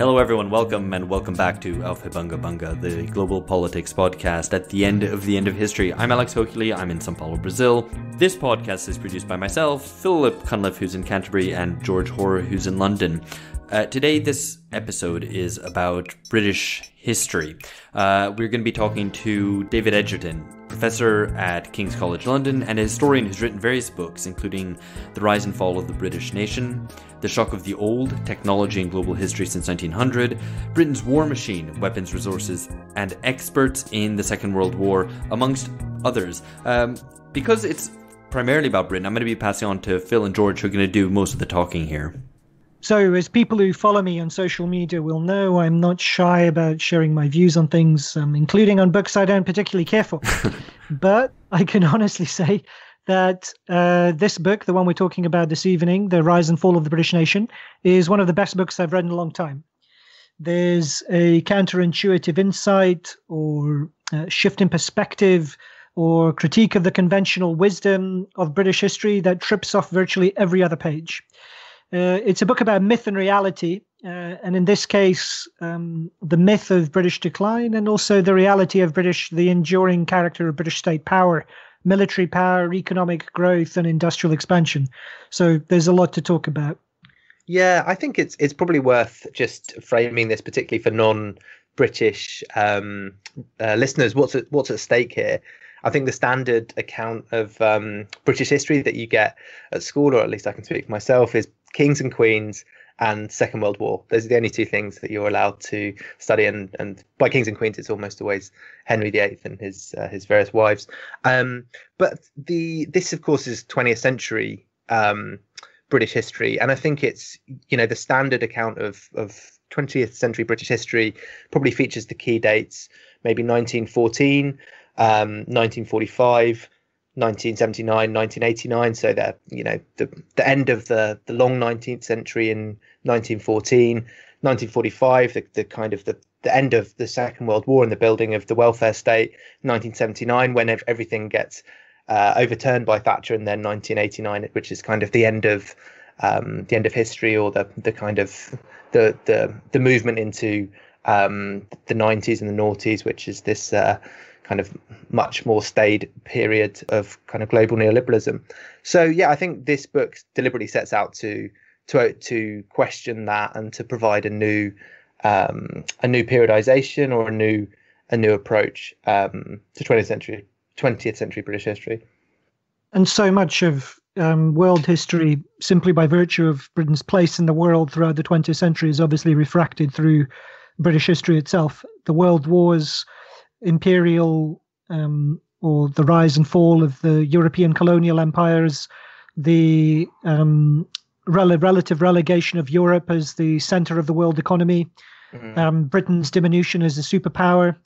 Hello everyone, welcome and welcome back to Auf Bunga Bunga, the global politics podcast at the end of history. I'm Alex Hochuli, I'm in São Paulo, Brazil. This podcast is produced by myself, Philip Cunliffe, who's in Canterbury, and George Hoare, who's in London. Today, this episode is about British history. We're going to be talking to David Edgerton, professor at King's College London and a historian who's written various books, including The Rise and Fall of the British Nation, The Shock of the Old, Technology and Global History since 1900, Britain's War Machine, Weapons, Resources, and Experts in the Second World War, amongst others. Because it's primarily about Britain, I'm going to be passing on to Phil and George, who are going to do most of the talking here. So, as people who follow me on social media will know, I'm not shy about sharing my views on things, including on books I don't particularly care for. But I can honestly say that this book, the one we're talking about this evening, The Rise and Fall of the British Nation, is one of the best books I've read in a long time. There's a counterintuitive insight or shift in perspective or critique of the conventional wisdom of British history that trips off virtually every other page. It's a book about myth and reality, and in this case, the myth of British decline and also the reality of the enduring character of British state power, military power, economic growth, and industrial expansion. So there's a lot to talk about. Yeah, I think it's probably worth just framing this, particularly for non-British listeners. What's at stake here? I think the standard account of British history that you get at school, or at least I can speak for myself, is kings and queens and Second World War. Those are the only two things that you're allowed to study. And by kings and queens, it's almost always Henry VIII and his various wives. But this, of course, is 20th century British history. And I think it's, the standard account of 20th century British history probably features the key dates, maybe 1914, 1945, 1979, 1989. So that, the end of the long 19th century in 1914, 1945, the kind of the end of the Second World War and the building of the welfare state, 1979, when everything gets overturned by Thatcher, and then 1989, which is kind of the end of history, or the kind of the movement into the 90s and the noughties, which is this kind of much more staid period of kind of global neoliberalism. So yeah, I think this book deliberately sets out to question that and to provide a new periodization or a new approach to 20th century British history. And so much of world history, simply by virtue of Britain's place in the world throughout the 20th century, is obviously refracted through British history itself. The world wars, imperial or the rise and fall of the European colonial empires, the relative relegation of Europe as the center of the world economy, Britain's diminution as a superpower.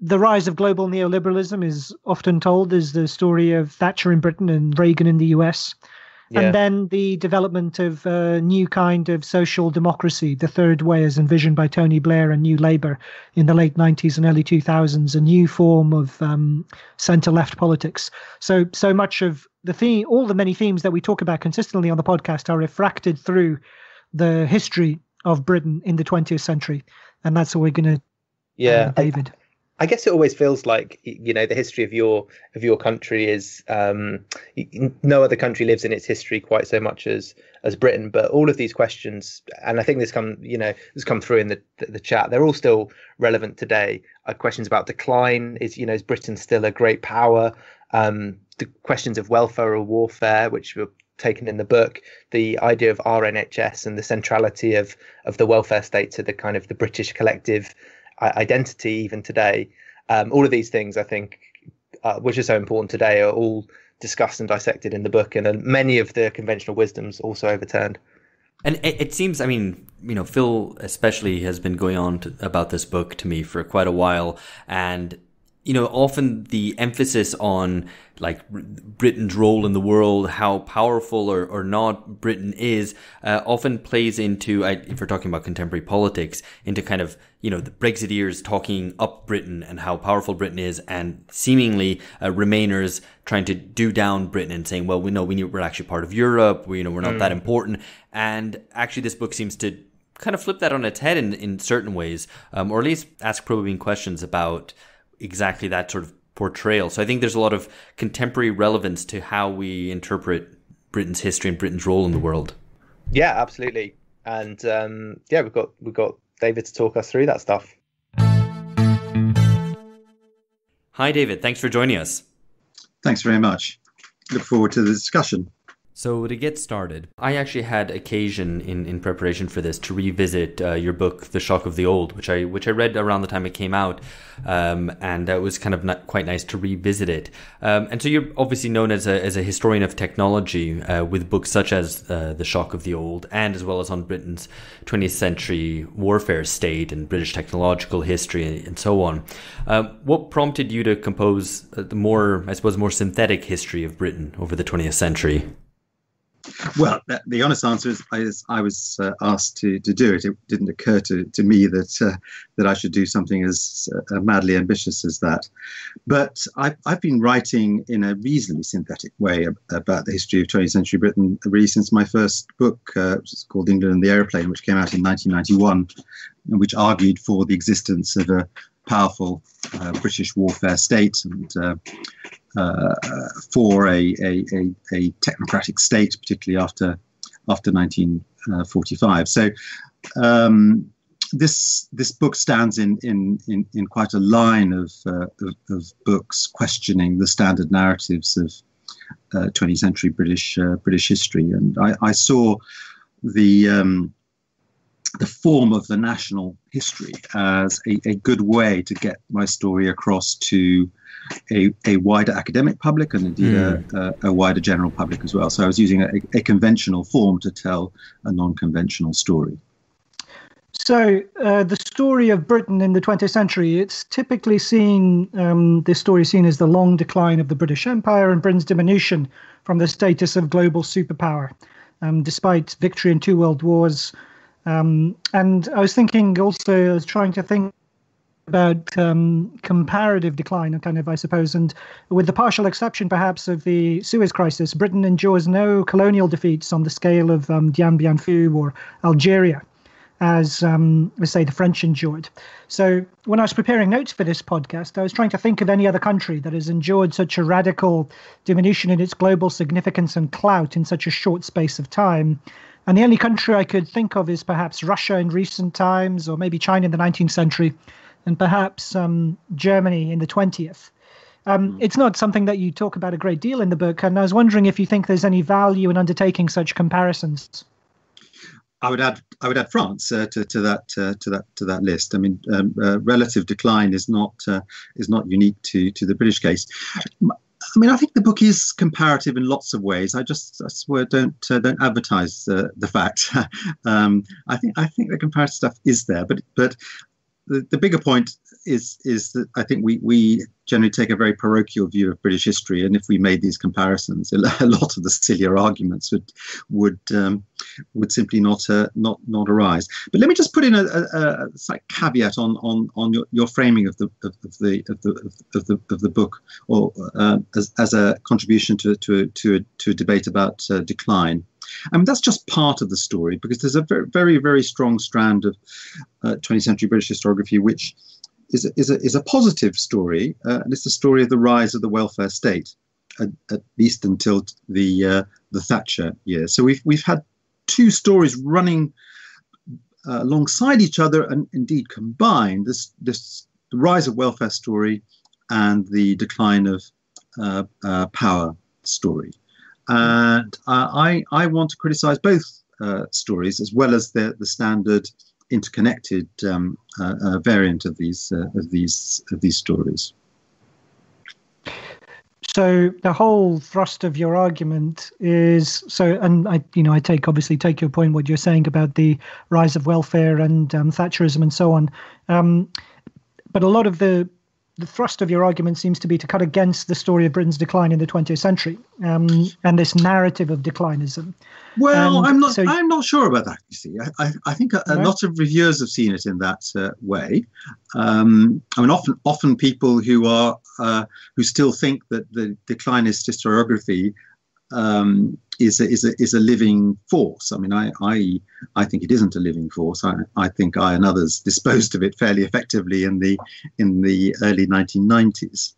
The rise of global neoliberalism is often told as the story of Thatcher in Britain and Reagan in the US. Yeah. And then the development of a new kind of social democracy, the third way as envisioned by Tony Blair and New Labour in the late 90s and early 2000s, a new form of centre-left politics. So much of the theme, all the many themes that we talk about consistently on the podcast are refracted through the history of Britain in the 20th century. And that's what we're going to, David. I guess it always feels like, the history of your country is no other country lives in its history quite so much as Britain. But all of these questions, and I think this come through in the chat, they're all still relevant today. Questions about decline, is Britain still a great power? The questions of welfare or warfare, which were taken in the book, the idea of RNHS and the centrality of the welfare state to the kind of the British collective identity even today. All of these things, I think, which are so important today, are all discussed and dissected in the book, and many of the conventional wisdoms also overturned. And it seems, Phil especially has been going on about this book to me for quite a while, and often the emphasis on like Britain's role in the world, how powerful or not Britain is, often plays into, if we're talking about contemporary politics, into kind of, the Brexiteers talking up Britain and how powerful Britain is, and seemingly Remainers trying to do down Britain and saying, well, we're actually part of Europe, we're not that important. And actually this book seems to kind of flip that on its head in certain ways, or at least ask probing questions about exactly that sort of portrayal. So I think there's a lot of contemporary relevance to how we interpret Britain's history and Britain's role in the world. Yeah, absolutely. And we've got David to talk us through that stuff. Hi, David. Thanks for joining us. Thanks very much. Look forward to the discussion. So to get started, I actually had occasion in preparation for this to revisit your book, The Shock of the Old, which I read around the time it came out, and it was kind of quite nice to revisit it. And so you're obviously known as a historian of technology with books such as The Shock of the Old, and as well as on Britain's 20th century warfare state and British technological history and so on. What prompted you to compose the more synthetic history of Britain over the 20th century? Well, the honest answer is I was asked to do it. It didn't occur to me that I should do something as madly ambitious as that. But I've been writing in a reasonably synthetic way about the history of 20th century Britain really since my first book, which is called England and the Aeroplane, which came out in 1991, and which argued for the existence of a powerful British warfare state and for a technocratic state, particularly after 1945. So this book stands in quite a line of books questioning the standard narratives of 20th century British history, and I saw the form of the national history as a good way to get my story across to a wider academic public and indeed a wider general public as well. So I was using a conventional form to tell a non-conventional story. So the story of Britain in the 20th century, it's typically seen, this story is seen as the long decline of the British Empire and Britain's diminution from the status of global superpower, despite victory in 2 world wars. And I was thinking also, I was trying to think about comparative decline, kind of, I suppose, and with the partial exception perhaps of the Suez Crisis, Britain endures no colonial defeats on the scale of Dien Bien Phu or Algeria, as say the French endured. So when I was preparing notes for this podcast, I was trying to think of any other country that has endured such a radical diminution in its global significance and clout in such a short space of time. And the only country I could think of is perhaps Russia in recent times, or maybe China in the 19th century, and perhaps Germany in the 20th. It's not something that you talk about a great deal in the book, and I was wondering if you think there's any value in undertaking such comparisons. I would add France to that list. I mean, relative decline is not unique to the British case. I mean, I think the book is comparative in lots of ways. I swear, don't advertise the fact. I think the comparative stuff is there, but the bigger point is that I think we generally take a very parochial view of British history, and if we made these comparisons, a lot of the sillier arguments would simply not arise. But let me just put in a slight caveat on your framing of the book, or as a contribution to a debate about decline. I mean, that's just part of the story, because there's a very, very, very strong strand of 20th century British historiography which is a positive story, and it's the story of the rise of the welfare state, at least until the Thatcher years. So we've had two stories running alongside each other, and indeed combined, the rise of welfare story and the decline of power story. And I want to criticize both stories, as well as the standard interconnected variant of these stories. So the whole thrust of your argument is and I obviously take your point, what you're saying about the rise of welfare and Thatcherism and so on. But a lot of the thrust of your argument seems to be to cut against the story of Britain's decline in the 20th century, and this narrative of declinism. Well, I'm not sure about that. You see, I think a lot of reviewers have seen it in that way. I mean, often people who still think that the declinist historiography is a living force. I mean, I think it isn't a living force. I think I and others disposed of it fairly effectively in the early 1990s.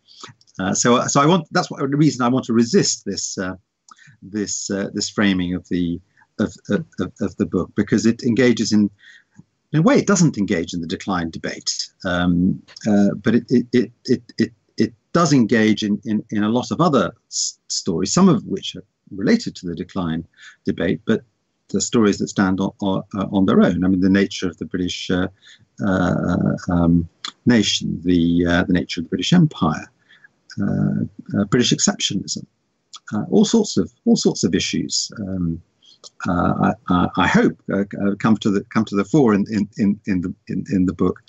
So I want, that's the reason I want to resist this framing of the book, because it engages in a way it doesn't engage in the decline debate, but it does engage in a lot of other stories, some of which are related to the decline debate, but the stories that stand on their own. I mean, the nature of the British nation, the nature of the British Empire, British exceptionalism, all sorts of issues. I hope come to the fore in the book,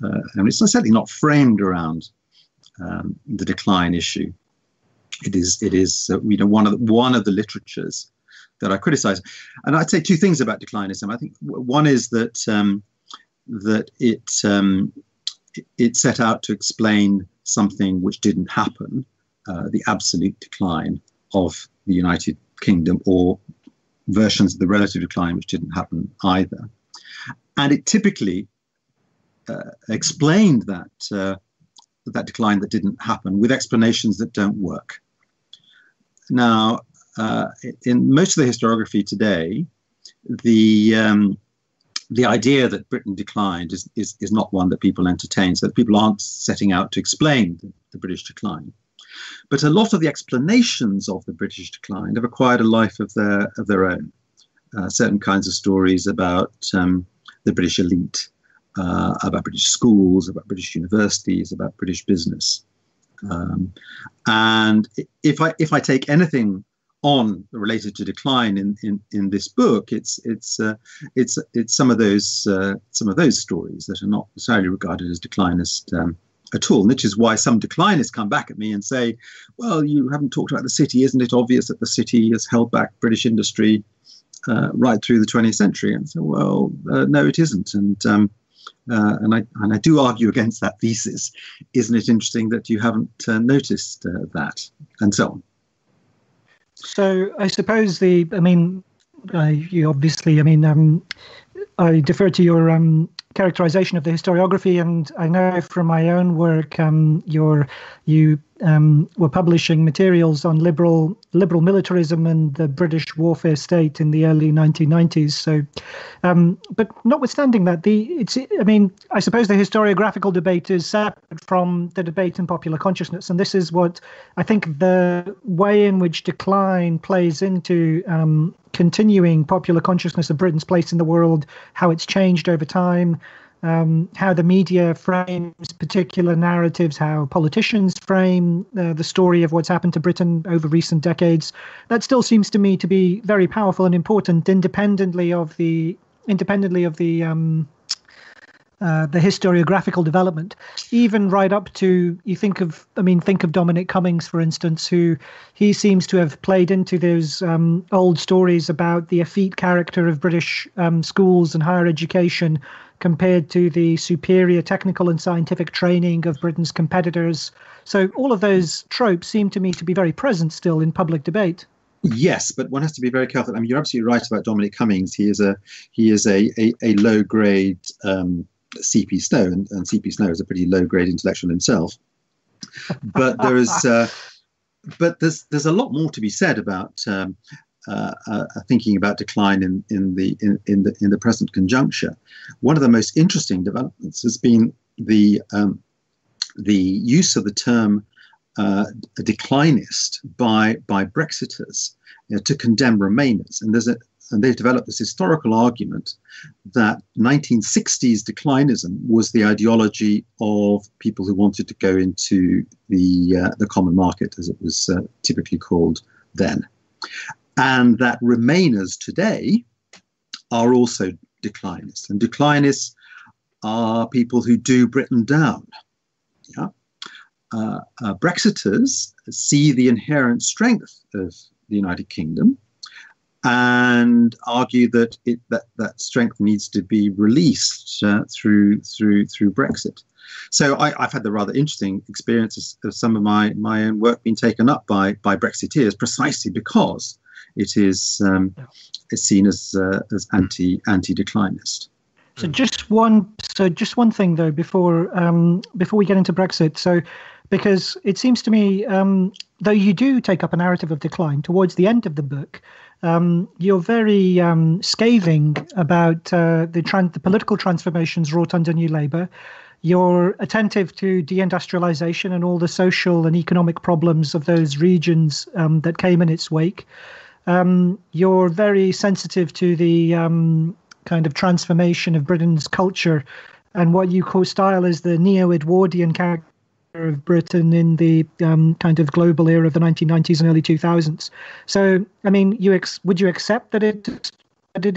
and it's certainly not framed around the decline issue. It is one of the literatures that I criticize, and I'd say two things about declinism. I think one is that it set out to explain something which didn't happen, the absolute decline of the United Kingdom, or versions of the relative decline which didn't happen either. And it typically explained that decline that didn't happen with explanations that don't work. Now, in most of the historiography today, the idea that Britain declined is not one that people entertain, so that people aren't setting out to explain the British decline. But a lot of the explanations of the British decline have acquired a life of their own. Certain kinds of stories about the British elite, about British schools, about British universities, about British business. And if I take anything on related to decline in this book, it's some of those stories that are not necessarily regarded as declinist at all, which is why some declinists come back at me and say, well, you haven't talked about the city. Isn't it obvious that the city has held back British industry right through the 20th century? And so, well, no, it isn't. And I do argue against that thesis. Isn't it interesting that you haven't noticed that, and so on? So I suppose you obviously, I defer to your characterization of the historiography, and I know from my own work, you were publishing materials on liberal militarism and the British warfare state in the early 1990s. So, but notwithstanding that, I suppose the historiographical debate is separate from the debate in popular consciousness, and this is what I think the way in which decline plays into continuing popular consciousness of Britain's place in the world, how it's changed over time, how the media frames particular narratives, how politicians frame the story of what's happened to Britain over recent decades. That still seems to me to be very powerful and important, independently of the historiographical development, even right up to, think of Dominic Cummings, for instance, who he seems to have played into those old stories about the effete character of British schools and higher education compared to the superior technical and scientific training of Britain's competitors. So all of those tropes seem to me to be very present still in public debate. Yes, but one has to be very careful. I mean, you're absolutely right about Dominic Cummings. He is a low grade C.P. Snow, and C.P. Snow is a pretty low grade intellectual himself. But there's a lot more to be said about thinking about decline in the present conjuncture. One of the most interesting developments has been the use of the term declinist by Brexiters, to condemn Remainers, and they've developed this historical argument that 1960s declinism was the ideology of people who wanted to go into the common market, as it was typically called then, and that Remainers today are also declinists, and declinists are people who do Britain down. Yeah. Brexiters see the inherent strength of the United Kingdom and argue that that strength needs to be released through Brexit. So I've had the rather interesting experiences of some of my own work being taken up by Brexiteers, precisely because it is seen as anti-declinist. So just one thing though before we get into Brexit. So because it seems to me, though you do take up a narrative of decline towards the end of the book, you're very scathing about the political transformations wrought under New Labour. You're attentive to deindustrialization and all the social and economic problems of those regions that came in its wake. You're very sensitive to the kind of transformation of Britain's culture and what you style as the neo-Edwardian character of Britain in the kind of global era of the 1990s and early 2000s. So, I mean, would you accept that it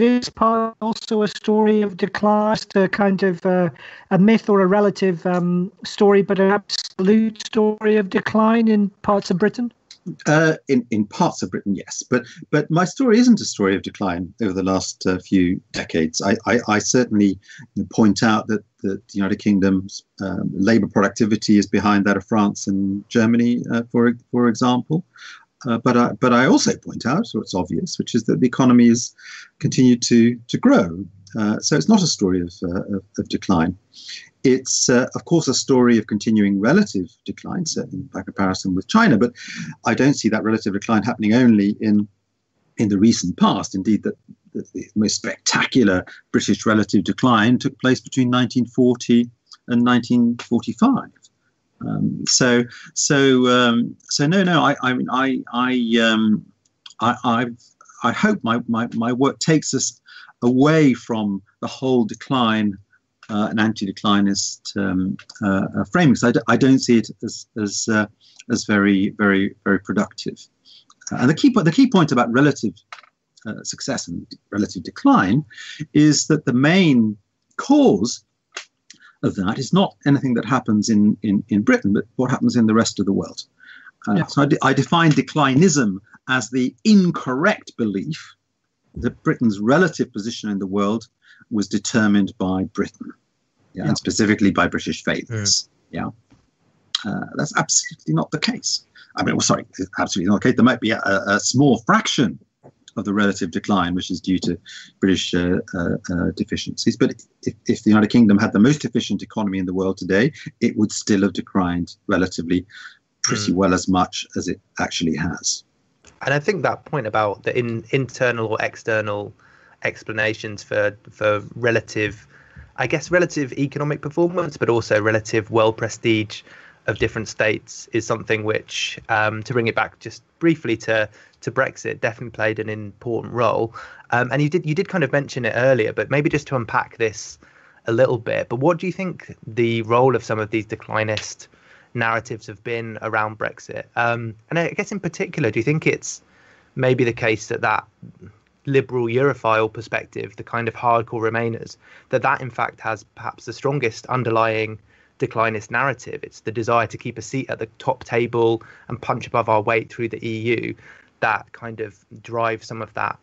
is part also a story of decline, a kind of a myth or a relative story, but an absolute story of decline in parts of Britain? In parts of Britain, yes, but my story isn't a story of decline over the last few decades. I certainly point out that the United Kingdom's labour productivity is behind that of France and Germany, for example. But I also point out, so it's obvious, which is that the economy has continued to grow. So it's not a story of decline. It's, of course, a story of continuing relative decline, certainly by comparison with China. But I don't see that relative decline happening only in the recent past. Indeed, the most spectacular British relative decline took place between 1940 and 1945. I hope my work takes us away from the whole decline an anti-declinist framing. So I don't see it as very, very, very productive. And the key point about relative success and relative decline is that the main cause of that is not anything that happens in Britain, but what happens in the rest of the world. So I define declinism as the incorrect belief that Britain's relative position in the world was determined by Britain, and specifically by British failures. That's absolutely not the case. I mean, it's absolutely not the case. There might be a small fraction of the relative decline which is due to British deficiencies. But if the United Kingdom had the most efficient economy in the world today, it would still have declined relatively pretty well as much as it actually has. And I think that point about the internal or external explanations for relative economic performance, but also relative world prestige of different states is something which, to bring it back just briefly to Brexit, definitely played an important role. And you did kind of mention it earlier, but maybe just to unpack this a little bit. But what do you think the role of some of these declinist narratives have been around Brexit? And I guess in particular, do you think it's maybe the case that liberal Europhile perspective, the kind of hardcore Remainers, that in fact has perhaps the strongest underlying declinist narrative? It's the desire to keep a seat at the top table and punch above our weight through the EU that kind of drives some of that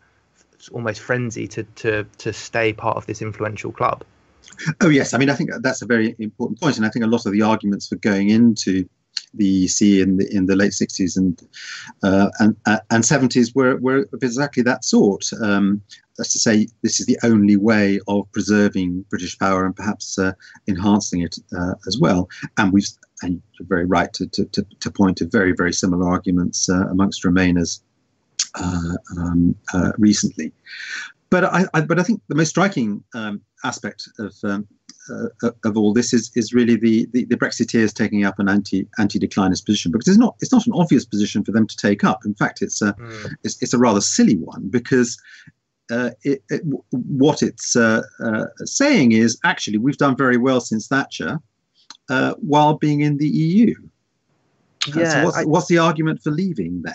almost frenzy to stay part of this influential club. Oh yes, I mean I think that's a very important point, and I think a lot of the arguments for going into the EC in the late 60s and 70s were of exactly that sort. That's to say, this is the only way of preserving British power and perhaps enhancing it as well. And you're very right to point to very, very similar arguments amongst Remainers recently. But I think the most striking aspect of all this is really the Brexiteers taking up an anti-declinist position, because it's not an obvious position for them to take up. In fact, it's a rather silly one, because what it's saying is actually we've done very well since Thatcher while being in the EU. So what's the argument for leaving then?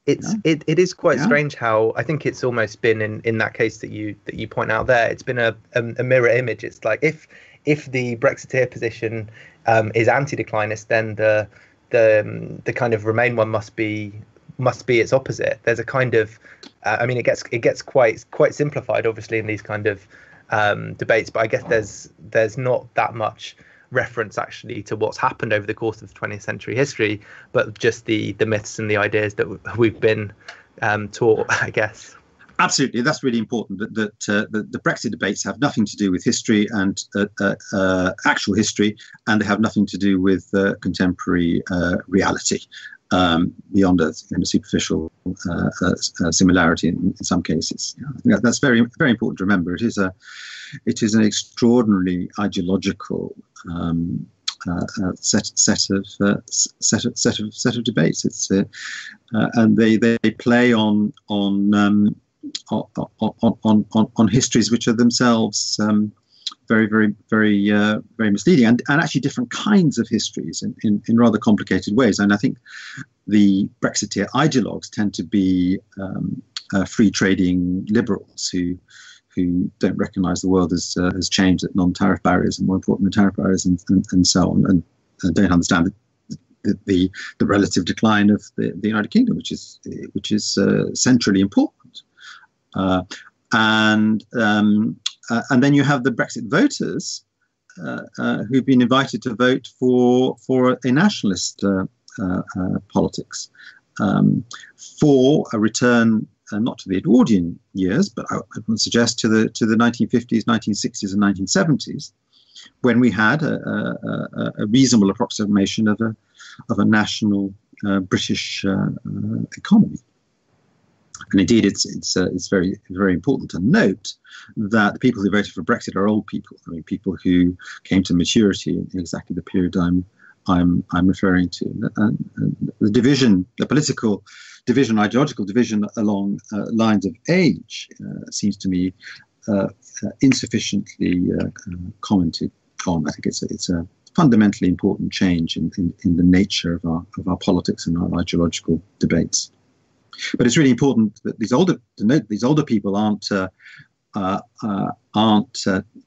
It is quite strange how I think it's almost been in that case that you point out there. It's been a mirror image. It's like if the Brexiteer position is anti-declinist, then the kind of Remain one must be must be its opposite. There's a kind of, it gets quite simplified, obviously, in these kind of debates. But I guess there's not that much reference actually to what's happened over the course of 20th century history, but just the myths and the ideas that we've been taught, I guess. Absolutely, that's really important. That the Brexit debates have nothing to do with history and actual history, and they have nothing to do with contemporary reality, beyond a superficial similarity in some cases. I think that's very, very important to remember. It is an extraordinarily ideological set of debates. It's and they play on histories which are themselves very, very, very, very misleading, and actually different kinds of histories in rather complicated ways. And I think the Brexiteer ideologues tend to be free trading liberals who don't recognise the world has changed, that non-tariff barriers are more important than tariff barriers, and so on, and don't understand the relative decline of the United Kingdom, which is centrally important. And then you have the Brexit voters who've been invited to vote for a nationalist politics, for a return not to the Edwardian years, but I would suggest to the 1950s, 1960s, and 1970s, when we had a reasonable approximation of a national British economy. And indeed, it's very, very important to note that the people who voted for Brexit are old people. I mean, people who came to maturity in exactly the period I'm referring to. And the division, the political division, ideological division along lines of age seems to me insufficiently commented on. I think it's a fundamentally important change in the nature of our politics and our ideological debates. But it's really important that these older people aren't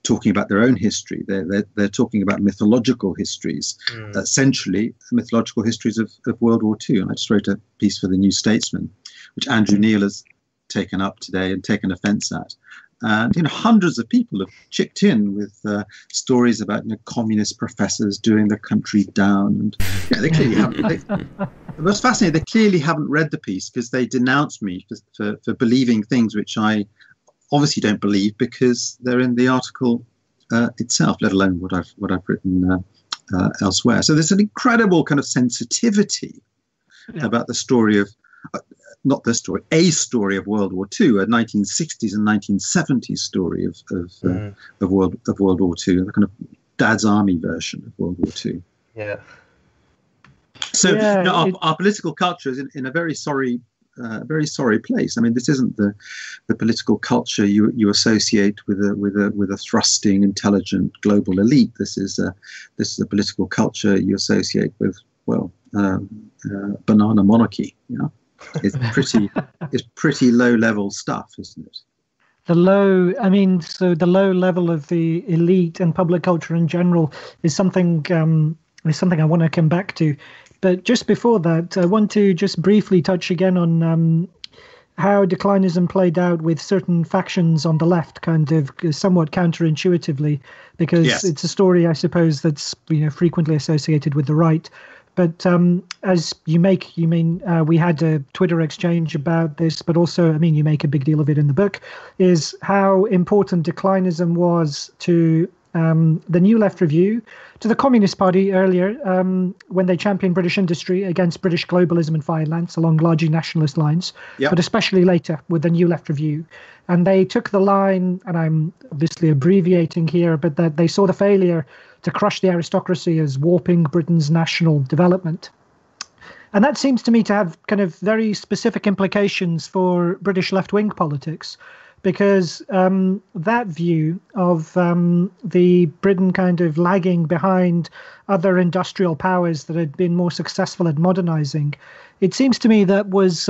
talking about their own history. They're talking about mythological histories, essentially mythological histories of World War II. And I just wrote a piece for the New Statesman, which Andrew Neil has taken up today and taken offence at. And hundreds of people have chipped in with stories about communist professors doing the country down, and they clearly haven't. What's fascinating, they clearly haven't read the piece, because they denounced me for believing things which I obviously don't believe, because they're in the article itself, let alone what I've written elsewhere. So there's an incredible kind of sensitivity about the story of. Not the story, a story of World War II, a 1960s and 1970s story of World War II, the kind of Dad's Army version of World War II. Yeah. So our political culture is in a very sorry place. I mean, this isn't the political culture you associate with a thrusting, intelligent global elite. This is a political culture you associate with banana monarchy. It's pretty low level stuff, isn't it? The low level of the elite and public culture in general is something I want to come back to. But just before that, I want to just briefly touch again on how declinism played out with certain factions on the left, kind of somewhat counterintuitively, because it's a story, I suppose, that's frequently associated with the right. But as you mean, we had a Twitter exchange about this, but also, you make a big deal of it in the book, is how important declinism was to the New Left Review, to the Communist Party earlier, when they championed British industry against British globalism and violence along largely nationalist lines, but especially later with the New Left Review. And they took the line, and I'm obviously abbreviating here, but that they saw the failure to crush the aristocracy as warping Britain's national development. And that seems to me to have kind of very specific implications for British left-wing politics, because that view of the Britain kind of lagging behind other industrial powers that had been more successful at modernizing, it seems to me that was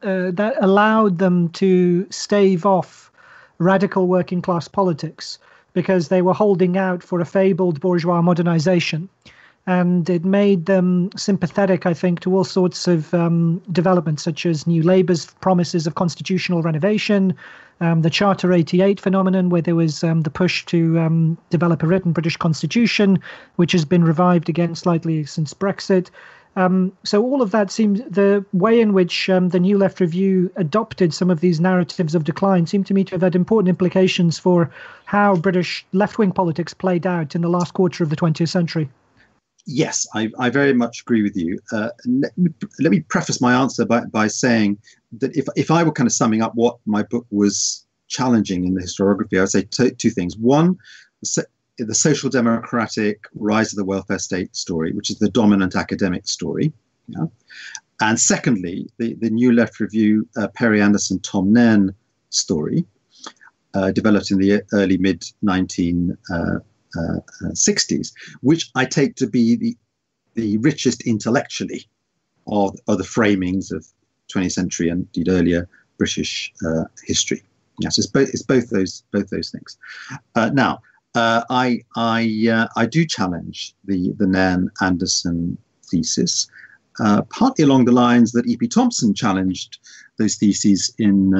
that allowed them to stave off radical working class politics, because they were holding out for a fabled bourgeois modernization. and it made them sympathetic, I think, to all sorts of developments, such as New Labour's promises of constitutional renovation, the Charter 88 phenomenon, where there was the push to develop a written British constitution, which has been revived again slightly since Brexit. So all of that seems, the way in which the New Left Review adopted some of these narratives of decline seemed to me to have had important implications for how British left-wing politics played out in the last quarter of the 20th century. Yes, I very much agree with you. Let me preface my answer by saying that if I were kind of summing up what my book was challenging in the historiography, I would say two things. One, the social democratic rise of the welfare state story, which is the dominant academic story. Yeah? And secondly, the New Left Review, Perry Anderson, Tom Nairn story, developed in the early mid-1960s, which I take to be the richest intellectually of the framings of 20th century and indeed earlier British history. Yes, it's both those things. Now, I do challenge the Nairn-Anderson thesis, partly along the lines that E.P. Thompson challenged those theses in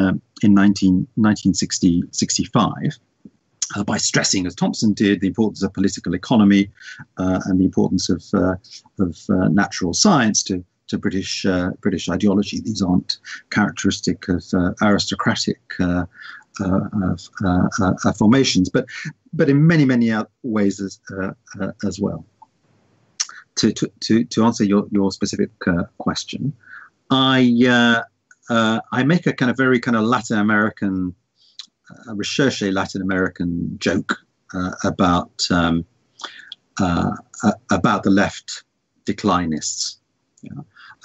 1965. By stressing, as Thompson did, the importance of political economy and the importance of natural science to British ideology. These aren't characteristic of aristocratic formations, but in many ways as well. To answer your specific question, I make a kind of very kind of Latin American. Recherche Latin American joke about the left declinists,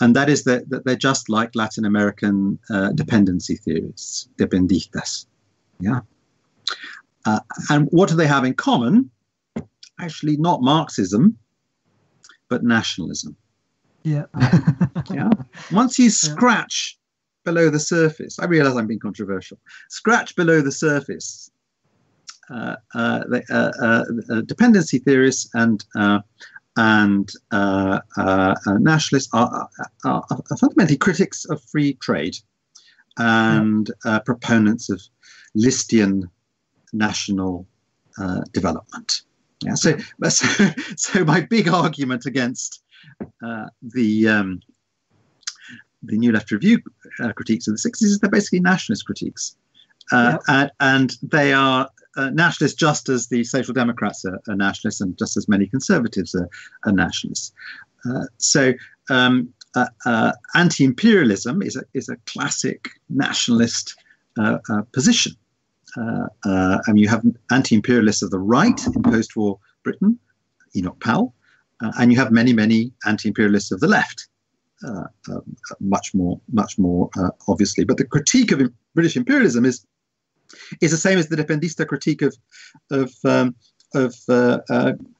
and that is that they're just like Latin American dependency theorists, dependistas, and what do they have in common? Actually, not Marxism, but nationalism. Yeah. Once you scratch below the surface, I realize I'm being controversial. Scratch below the surface. Dependency theorists and nationalists are fundamentally critics of free trade and proponents of Listian national development. Yeah. So my big argument against the New Left Review critiques of the 60s is they're basically nationalist critiques. And they are nationalists just as the Social Democrats are nationalists and just as many conservatives are nationalists. So anti-imperialism is a classic nationalist position. And you have anti-imperialists of the right in post-war Britain, Enoch Powell, and you have many anti-imperialists of the left. Much more obviously, but the critique of British imperialism is the same as the dependista critique of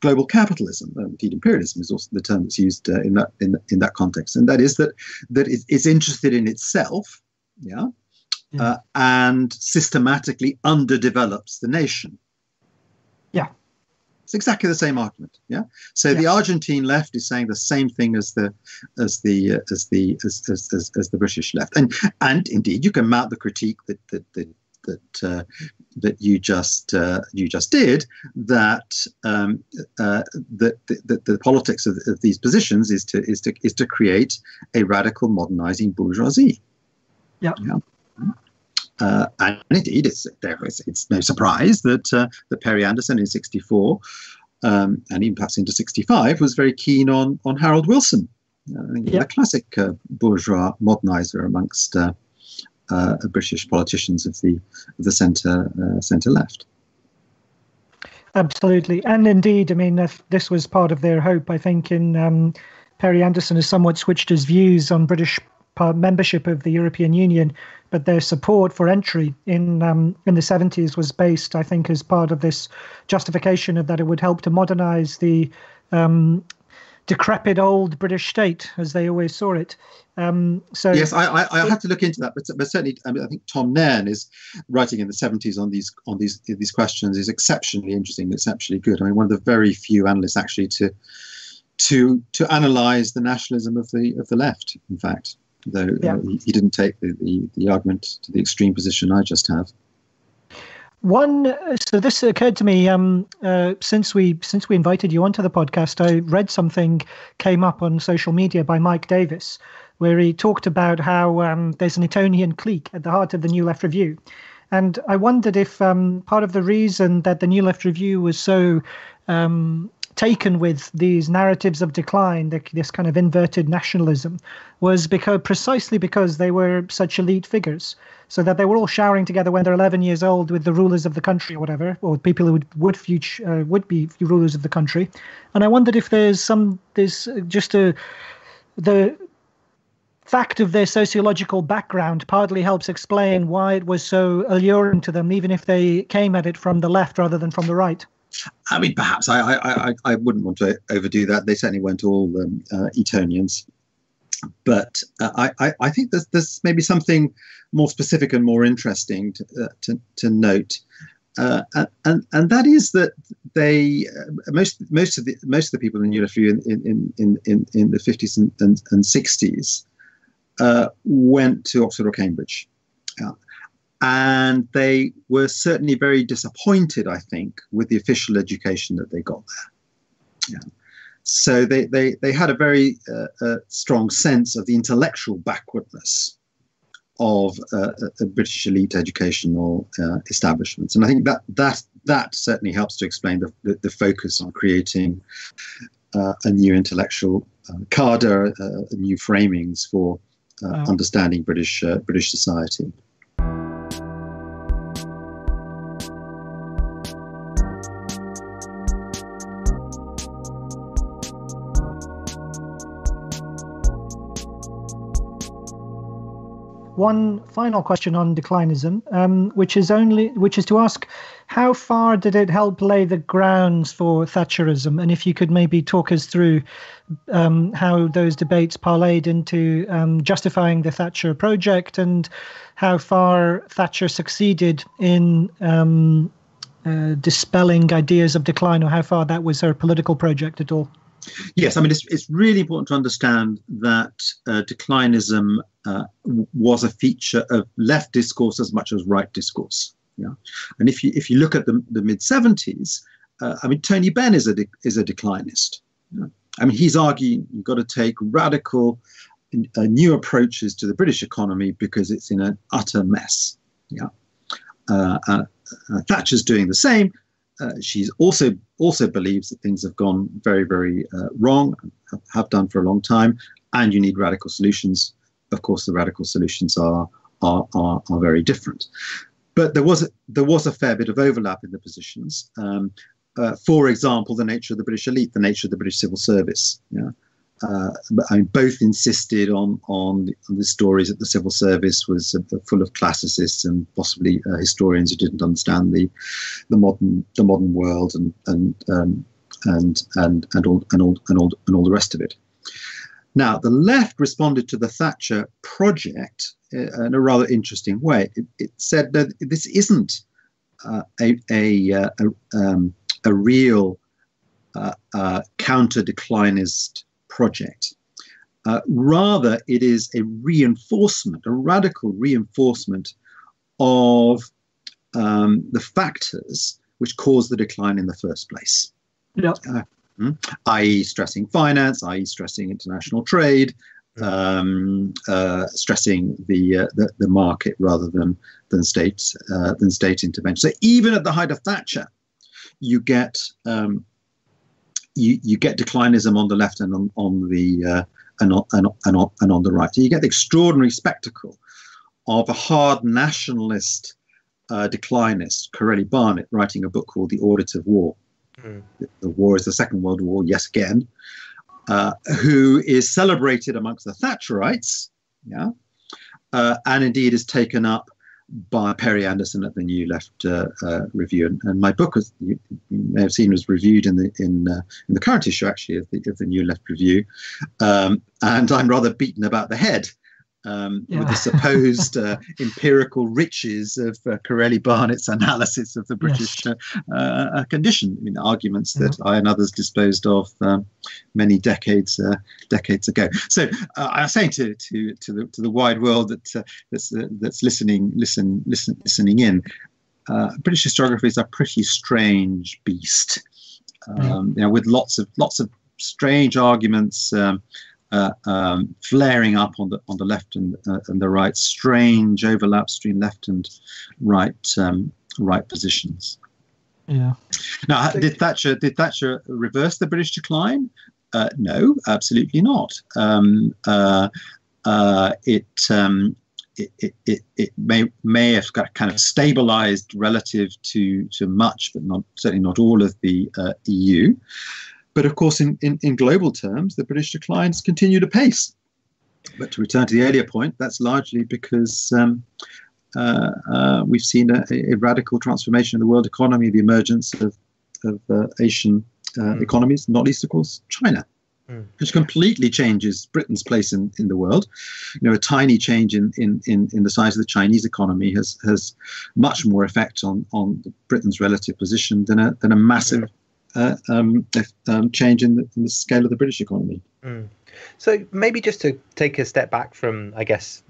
global capitalism. Indeed, imperialism is also the term that's used in that context, and that is that it's interested in itself, and systematically underdevelops the nation. It's exactly the same argument, So the Argentine left is saying the same thing as the British left, and indeed you can mount the critique that you just did, that the politics of these positions is to create a radical modernizing bourgeoisie. And indeed, it's no surprise that Perry Anderson in '64 and even perhaps into '65 was very keen on Harold Wilson, the classic bourgeois modernizer amongst British politicians of the centre left. Absolutely, and indeed, I mean, if this was part of their hope. I think in Perry Anderson has somewhat switched his views on British membership of the European Union, but their support for entry in the 70s was based, I think, as part of this justification of that it would help to modernise the decrepit old British state, as they always saw it. So yes, I have to look into that, but certainly, I think Tom Nairn is writing in the 70s on these questions is exceptionally interesting, exceptionally good. I mean, one of the very few analysts actually to to analyse the nationalism of the left. In fact, though he didn't take the argument to the extreme position I just have. So this occurred to me since we invited you onto the podcast. I read something came up on social media by Mike Davis, where he talked about how there's an Etonian clique at the heart of the New Left Review, and I wondered if part of the reason that the New Left Review was so taken with these narratives of decline, this kind of inverted nationalism, was precisely because they were such elite figures, so that they were all showering together when they're 11 years old with the rulers of the country or whatever, or people who would be rulers of the country. And I wondered if the fact of their sociological background partly helps explain why it was so alluring to them, even if they came at it from the left rather than from the right. I mean, perhaps I wouldn't want to overdo that. They certainly weren't all Etonians. But I think there's maybe something more specific and more interesting to note, and that is that they most of the people in the New Left Review in the 50s and 60s went to Oxford or Cambridge, and they were certainly very disappointed, I think, with the official education that they got there. Yeah. So they had a very strong sense of the intellectual backwardness of a British elite educational establishments, and I think that certainly helps to explain the focus on creating a new intellectual cadre, new framings for understanding British society. One final question on declinism, which is to ask, how far did it help lay the grounds for Thatcherism? And if you could maybe talk us through how those debates parlayed into justifying the Thatcher project, and how far Thatcher succeeded in dispelling ideas of decline, or how far that was her political project at all. Yes, I mean, it's really important to understand that declinism was a feature of left discourse as much as right discourse. Yeah, and if you look at the mid-70s, I mean, Tony Benn is a declinist. Yeah? I mean, he's arguing you've got to take radical new approaches to the British economy because it's in an utter mess. Yeah, Thatcher's doing the same. She's also believes that things have gone very, very wrong, have done for a long time, and you need radical solutions. Of course, the radical solutions are very different. But there was a fair bit of overlap in the positions. For example, the nature of the British elite, the nature of the British civil service. Yeah. I mean, both insisted on the stories that the civil service was full of classicists and possibly historians who didn't understand the modern world and all the rest of it. Now, the left responded to the Thatcher project in a rather interesting way. It said that this isn't a real counter-declinist project. Rather, it is a radical reinforcement of the factors which caused the decline in the first place. Yeah. I.e. stressing finance, i.e. stressing international trade, stressing the market rather than state intervention. So even at the height of Thatcher, you get you get declinism on the left and on the right. So you get the extraordinary spectacle of a hard nationalist declinist, Corelli Barnett, writing a book called The Audit of War. The war is the Second World War, yes again, who is celebrated amongst the Thatcherites, yeah, and indeed is taken up by Perry Anderson at the New Left Review. And my book, as you may have seen, was reviewed in the current issue, actually, of the New Left Review. And I'm rather beaten about the head with the supposed empirical riches of Corelli Barnett's analysis of the British condition. I mean, arguments that I and others disposed of many decades ago. So I'm saying to the wide world that's listening in. British historiography is a pretty strange beast, with lots of strange arguments flaring up on the left and the right, strange overlaps between left and right positions. Yeah. Now, did Thatcher reverse the British decline? No, absolutely not. It may have got kind of stabilised relative to much, but certainly not all of the EU. But of course, in global terms, the British declines continued apace. But to return to the earlier point, that's largely because we've seen a radical transformation in the world economy, the emergence of Asian economies, not least, of course, China, which completely changes Britain's place in the world. A tiny change in the size of the Chinese economy has much more effect on Britain's relative position than a massive change in the scale of the British economy. So maybe just to take a step back from, I guess,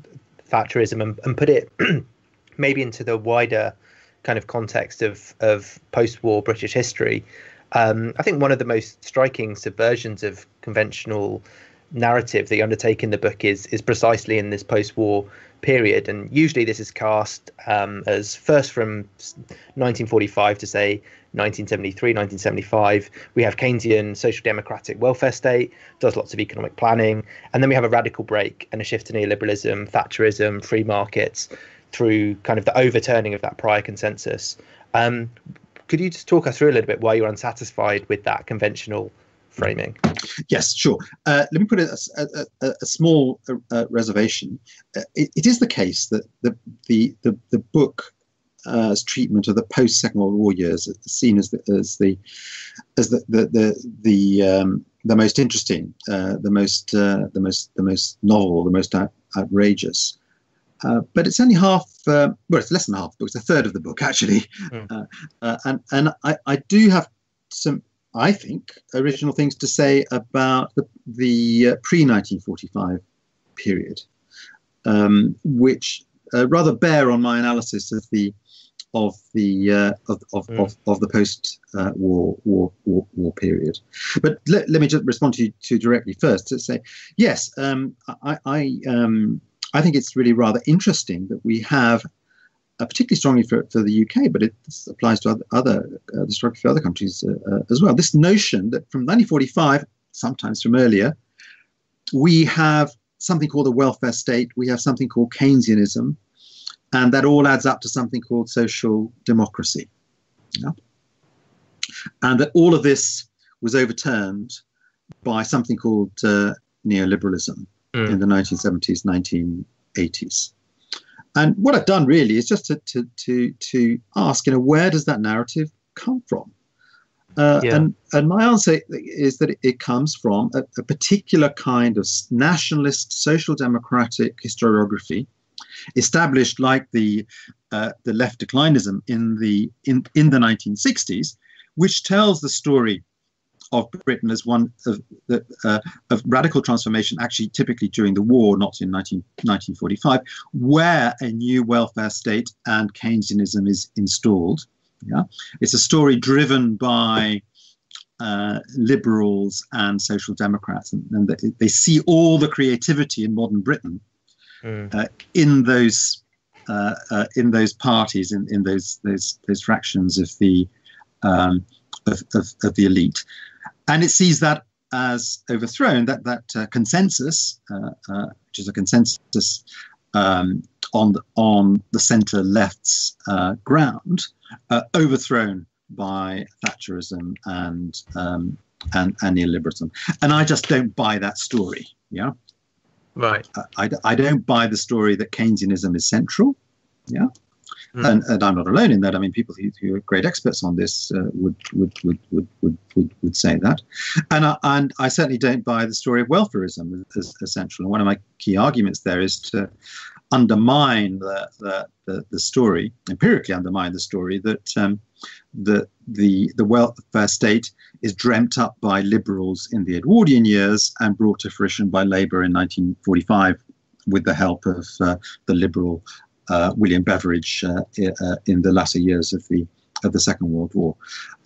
Thatcherism and put it maybe into the wider kind of context of post-war British history. I think one of the most striking subversions of conventional narrative that you undertake in the book is precisely in this post-war period. And usually this is cast as first from 1945 to say 1973, 1975. We have Keynesian social democratic welfare state, does lots of economic planning. And then we have a radical break and a shift to neoliberalism, Thatcherism, free markets through kind of the overturning of that prior consensus. Could you just talk us through a little bit why you're unsatisfied with that conventional framing? Yes, sure. Let me put a small reservation. It is the case that the book's treatment of the post-Second World War years is seen as the most interesting, the most novel, the most outrageous. But it's only half. It's less than half the book. It's a third of the book, actually. And I do have some, I think, original things to say about the pre-1945 period, which rather bear on my analysis of the post-war period. But let me just respond to you directly first to say yes. I think it's really rather interesting that we have, particularly strongly for the UK, but it applies to other historically for other countries as well, this notion that from 1945, sometimes from earlier, we have something called a welfare state, we have something called Keynesianism, and that all adds up to something called social democracy. Yeah? And that all of this was overturned by something called neoliberalism in the 1970s, 1980s. And what I've done really is just to ask, where does that narrative come from? And my answer is that it comes from a particular kind of nationalist, social democratic historiography, established like the left declinism in the 1960s, which tells the story of Britain as one of radical transformation, actually typically during the war, not in 1945, where a new welfare state and Keynesianism is installed. Yeah, it's a story driven by liberals and social democrats, and they see all the creativity in modern Britain in those parties, in those fractions of the elite. And it sees that as overthrown, that consensus, which is a consensus on the centre left's ground, overthrown by Thatcherism and neoliberalism. And I just don't buy that story. Yeah, right. I don't buy the story that Keynesianism is central. Yeah. And I'm not alone in that. I mean, people who are great experts on this would say that. And I certainly don't buy the story of welfarism as essential. And one of my key arguments there is to undermine the story, empirically undermine the story that the welfare state is dreamt up by liberals in the Edwardian years and brought to fruition by Labour in 1945 with the help of the liberal William Beveridge in the latter years of the Second World War.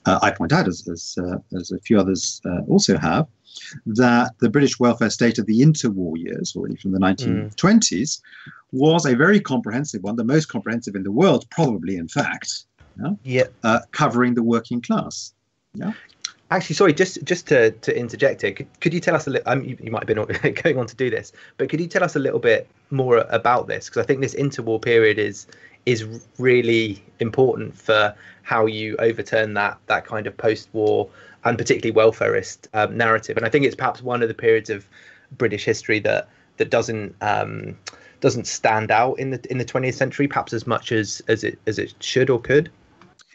I point out, as a few others also have, that the British welfare state of the interwar years, already from the 1920s, was a very comprehensive one, the most comprehensive in the world, probably, in fact, covering the working class. Yeah. Actually, sorry, just to interject here, could you tell us a little? You might have been going on to do this, but could you tell us a little bit more about this? Because I think this interwar period is really important for how you overturn that kind of post-war and particularly welfarist narrative. And I think it's perhaps one of the periods of British history that doesn't stand out in the 20th century, perhaps as much as it should or could.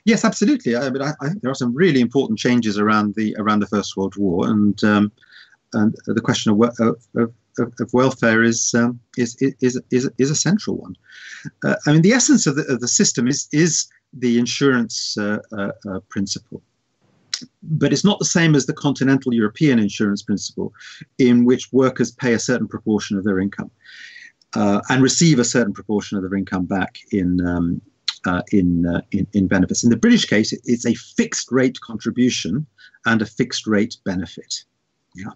Yes, absolutely. I think there are some really important changes around the First World War, and the question of welfare is a central one. I mean, the essence of the system is the insurance principle, but it's not the same as the continental European insurance principle, in which workers pay a certain proportion of their income and receive a certain proportion of their income back in benefits. In the British case, it's a fixed rate contribution and a fixed rate benefit. Yeah,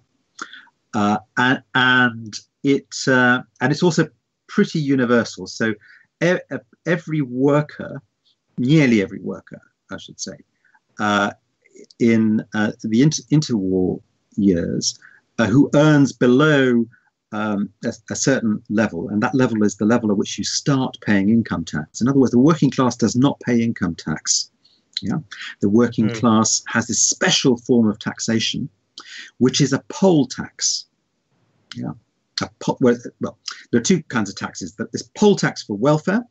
and it's also pretty universal. So every worker, nearly every worker, I should say, in the interwar years, who earns below a certain level, and that level is the level at which you start paying income tax. In other words, the working class does not pay income tax. Yeah, the working class has this special form of taxation, which is a poll tax. Yeah, well, there are two kinds of taxes. There's poll tax for welfare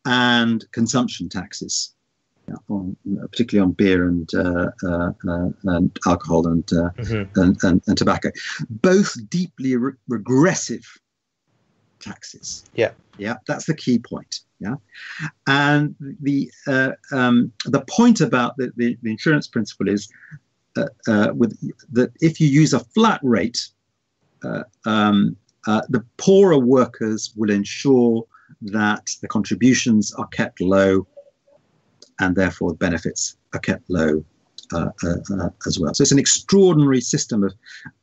and consumption taxes, particularly on beer and alcohol and tobacco, both deeply regressive taxes. Yeah, that's the key point. Yeah, and the point about the insurance principle is that if you use a flat rate, the poorer workers will ensure that the contributions are kept low, and therefore the benefits are kept low as well. So it's an extraordinary system of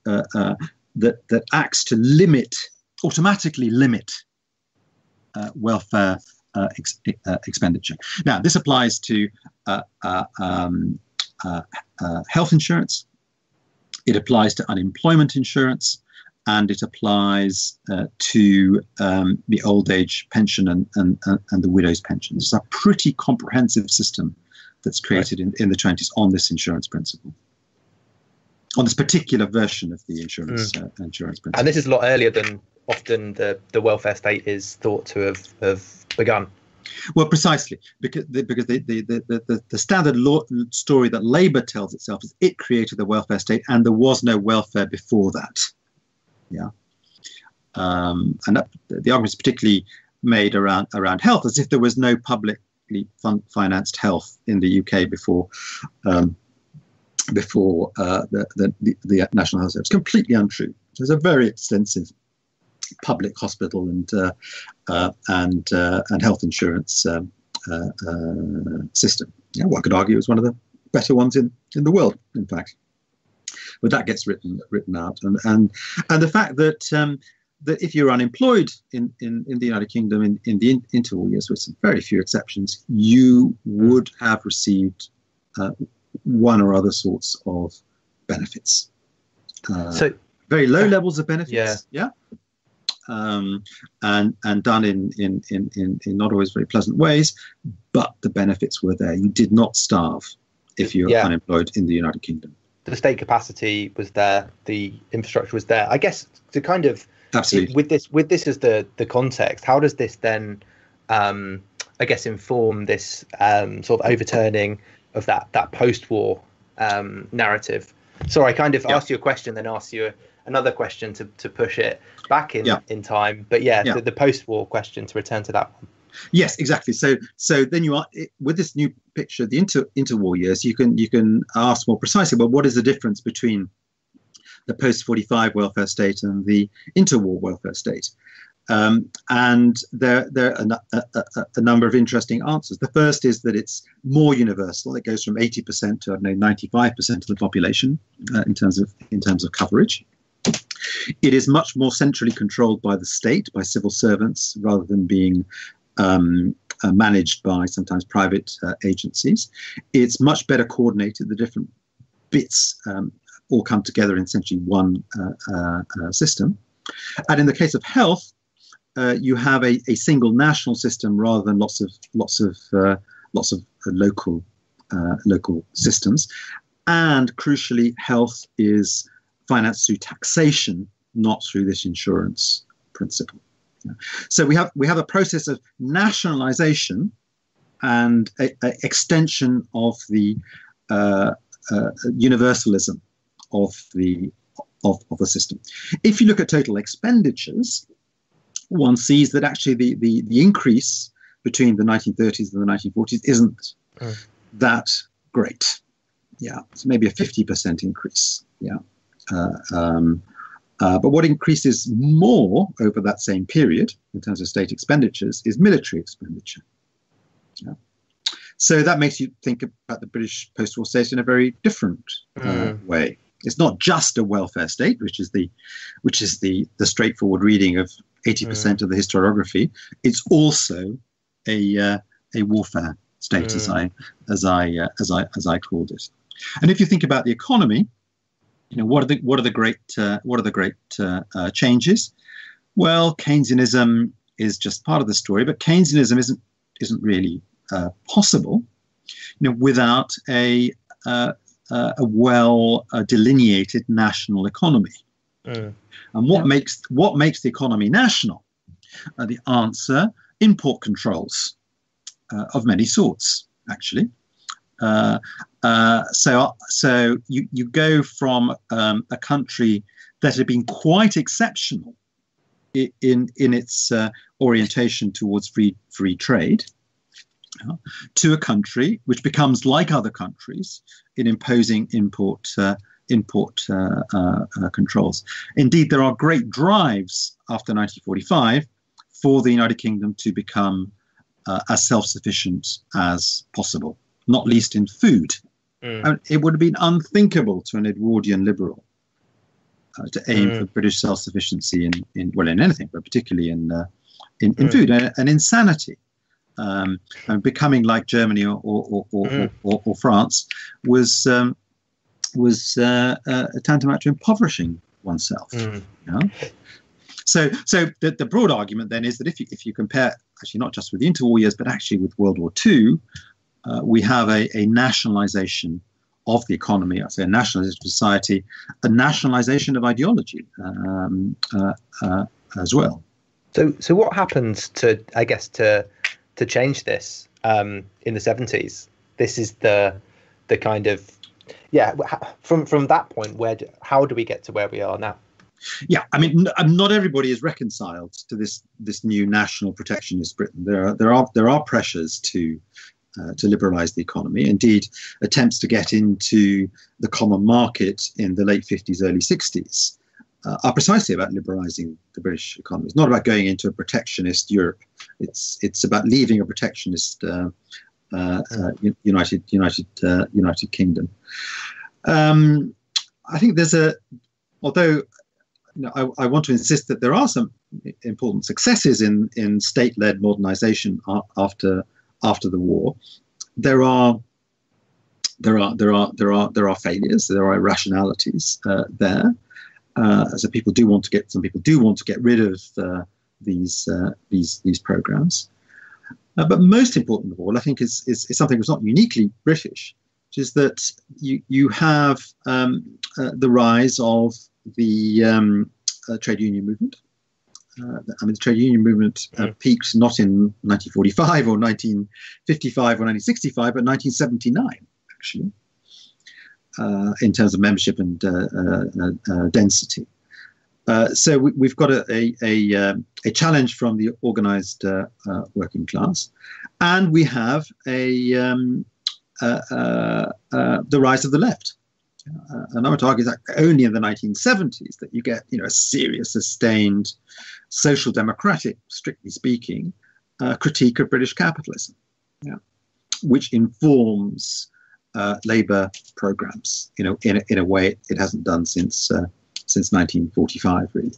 that acts to automatically limit welfare expenditure. Now, this applies to health insurance, it applies to unemployment insurance, and it applies to the old age pension and the widow's pension. It's a pretty comprehensive system that's created in the 20s on this insurance principle, on this particular version of the insurance principle. And this is a lot earlier than often the welfare state is thought to have begun. Well, precisely, because the standard story that Labour tells itself is it created the welfare state and there was no welfare before that. Yeah, and the argument is particularly made around health, as if there was no publicly financed health in the UK before the National Health Service. Completely untrue. There's a very extensive public hospital and health insurance system. Yeah, one could argue it was one of the better ones in the world, in fact. But that gets written out, and the fact that that if you're unemployed in the United Kingdom in the interwar years, with some very few exceptions, you would have received one or other sorts of benefits. So very low levels of benefits. Yeah. And done in not always very pleasant ways, but the benefits were there. You did not starve if you're unemployed in the United Kingdom. The state capacity was there, the infrastructure was there. I guess to kind of absolutely with this as the context, how does this then I guess, inform this sort of overturning of that post-war narrative. So I kind of asked you a question, then asked you another question to push it back in time. But the post-war question, to return to that one. Yes, exactly. So then you are with this new picture, the interwar years. You can ask more precisely, well, what is the difference between the post-45 welfare state and the interwar welfare state? And there are a number of interesting answers. The first is that it's more universal. It goes from 80% to 95% of the population in terms of coverage. It is much more centrally controlled by the state, by civil servants, rather than being managed by sometimes private agencies. It's much better coordinated. The different bits all come together in essentially one system. And in the case of health, you have a single national system rather than lots of local systems. And crucially, health is financed through taxation, not through this insurance principle. So we have a process of nationalization and a extension of the universalism of the system. If you look at total expenditures, one sees that actually the increase between the 1930s and the 1940s isn't that great. Yeah, it's maybe a 50% increase. Yeah. But what increases more over that same period in terms of state expenditures is military expenditure. Yeah. So that makes you think about the British post-war state in a very different way. It's not just a welfare state, which is the straightforward reading of 80% of the historiography. It's also a warfare state, as I called it. And if you think about the economy, what are the great changes? Well, Keynesianism is just part of the story, but Keynesianism isn't really possible, without a well delineated national economy. And what makes the economy national? The answer: import controls of many sorts, actually. So you go from a country that had been quite exceptional in its orientation towards free trade, to a country which becomes like other countries in imposing import controls. Indeed, there are great drives after 1945 for the United Kingdom to become as self-sufficient as possible, not least in food. And it would have been unthinkable to an Edwardian liberal to aim for British self-sufficiency in anything, but particularly in food, and insanity. And becoming like Germany or France was tantamount to impoverishing oneself. So the broad argument then is that if you compare, actually not just with the interwar years, but actually with World War II, we have a nationalization of the economy, a nationalization of society, a nationalization of ideology as well. So what happens to change this in the 70s? This is the kind of from that point, how do we get to where we are now? Yeah, I mean, not everybody is reconciled to this new national protectionist Britain. There are pressures to liberalise the economy. Indeed, attempts to get into the common market in the late 50s, early 60s are precisely about liberalising the British economy. It's not about going into a protectionist Europe. It's about leaving a protectionist United Kingdom. I think although I want to insist that there are some important successes in state-led modernisation after the war, there are failures, there are irrationalities there. So people do want to get rid of these programs. But most important of all, I think, is something that's not uniquely British, which is that you have the rise of the trade union movement, the trade union movement peaked not in 1945 or 1955 or 1965, but 1979, actually, in terms of membership and density. So we've got a challenge from the organised working class, and we have the rise of the left. And I would argue that only in the 1970s that you get, a serious, sustained, social democratic, strictly speaking, critique of British capitalism, which informs labour programmes, in a way it hasn't done since 1945, really.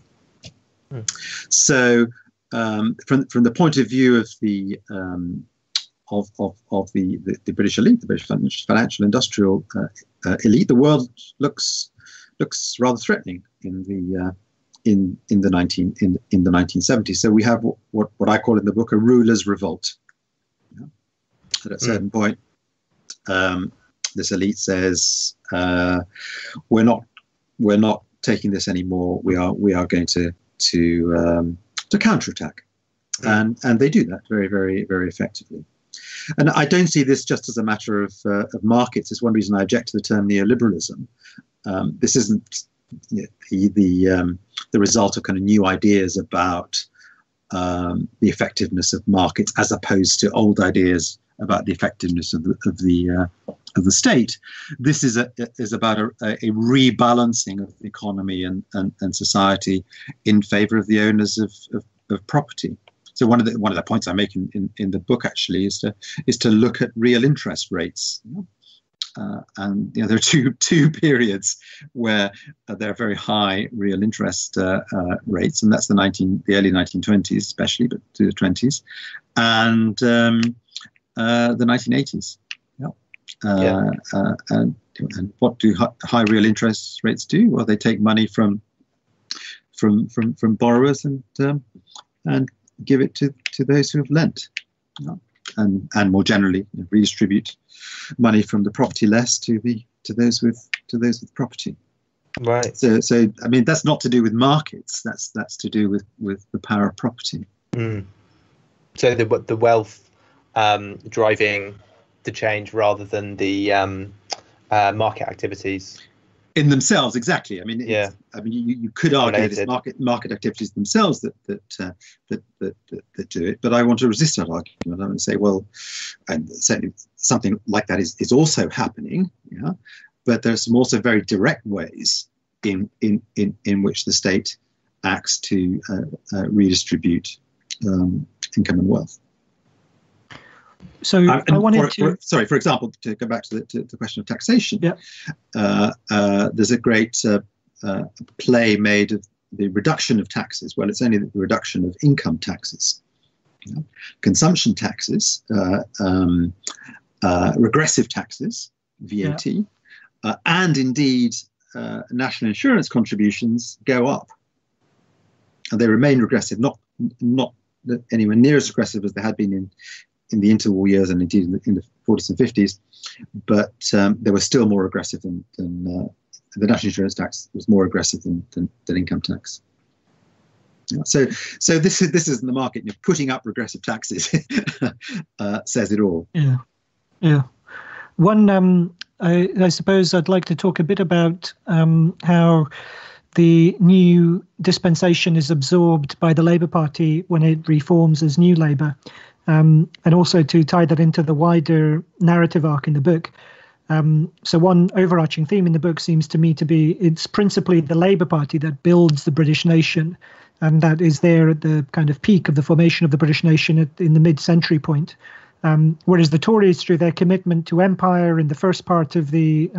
So, from the point of view of the British elite, the British financial industrial elite, the world looks rather threatening in the 1970s. So we have what I call in the book a rulers' revolt. At a certain point, this elite says, we're not taking this anymore. We are going to counterattack, and they do that very, very, very effectively. And I don't see this just as a matter of markets. It's one reason I object to the term neoliberalism. This isn't the result of kind of new ideas about the effectiveness of markets, as opposed to old ideas about the effectiveness of the state. This is about a rebalancing of the economy and society in favour of the owners of property. So one of the points I make in the book actually is to look at real interest rates, and there are two periods where there are very high real interest rates, and that's the early 1920s especially, but through the 20s, and the 1980s. And what do high real interest rates do? Well, they take money from borrowers and give it to those who have lent, and more generally redistribute money from the property-less to those with property. Right. So I mean, that's not to do with markets. That's to do with the power of property. So the wealth driving the change rather than the market activities. In themselves, exactly. I mean, you could argue that it's market activities themselves that do it, but I want to resist that argument. I would say, well, and certainly something like that is also happening, but there are some also very direct ways in which the state acts to redistribute income and wealth. So I wanted for example, to go back to the question of taxation. There's a great play made of the reduction of taxes. Well, it's only the reduction of income taxes, consumption taxes, regressive taxes, VAT, and indeed national insurance contributions go up, and they remain regressive, not anywhere near as regressive as they had been in the interwar years and indeed in the 40s and 50s, but they were still more aggressive than the national insurance tax was more aggressive than income tax. So this isn't the market. You're putting up regressive taxes says it all. Yeah. One, I suppose I'd like to talk a bit about how the new dispensation is absorbed by the Labour Party when it reforms as New Labour. And also to tie that into the wider narrative arc in the book. So one overarching theme in the book seems to me to be it's principally the Labour Party that builds the British nation, and that is there at the kind of peak of the formation of the British nation in the mid-century point. Whereas the Tories, through their commitment to empire in the first part of the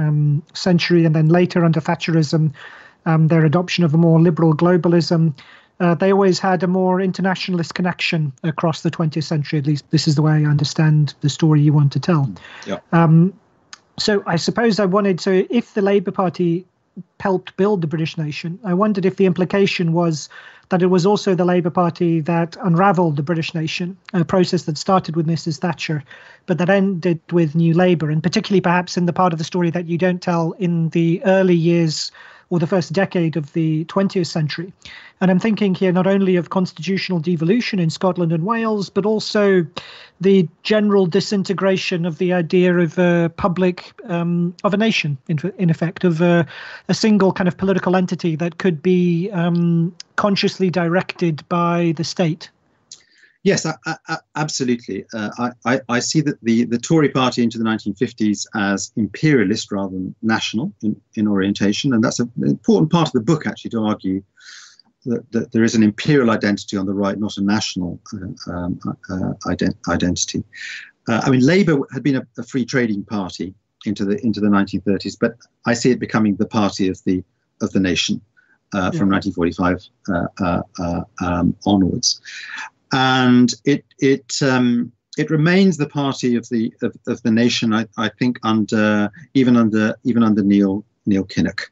century and then later under Thatcherism, their adoption of a more liberal globalism, they always had a more internationalist connection across the 20th century. At least this is the way I understand the story you want to tell. So I suppose I wanted to, if the Labour Party helped build the British nation, I wondered if the implication was that it was also the Labour Party that unravelled the British nation, a process that started with Mrs. Thatcher, but that ended with New Labour, and particularly perhaps in the part of the story that you don't tell in the early years or the first decade of the 20th century. And I'm thinking here not only of constitutional devolution in Scotland and Wales, but also the general disintegration of the idea of a public, of a nation, in effect, of a single kind of political entity that could be consciously directed by the state. Yes, absolutely. I see that the Tory party into the 1950s as imperialist rather than national in orientation. And that's an important part of the book, actually, to argue that there is an imperial identity on the right, not a national identity. I mean, Labour had been a free trading party into the 1930s, but I see it becoming the party of the nation from 1945 onwards. And it remains the party of the nation. I think even under Neil Kinnock.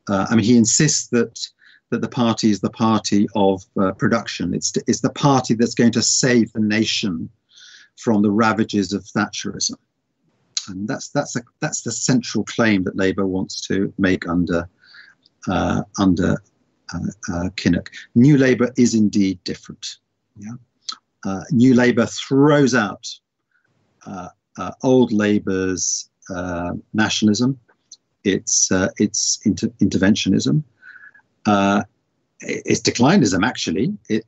I mean, he insists that the party is the party of production. It's the party that's going to save the nation from the ravages of Thatcherism, and that's the central claim that Labour wants to make under Kinnock. New Labour is indeed different. Yeah. New Labour throws out old Labour's nationalism, its interventionism, its declinism. Actually, it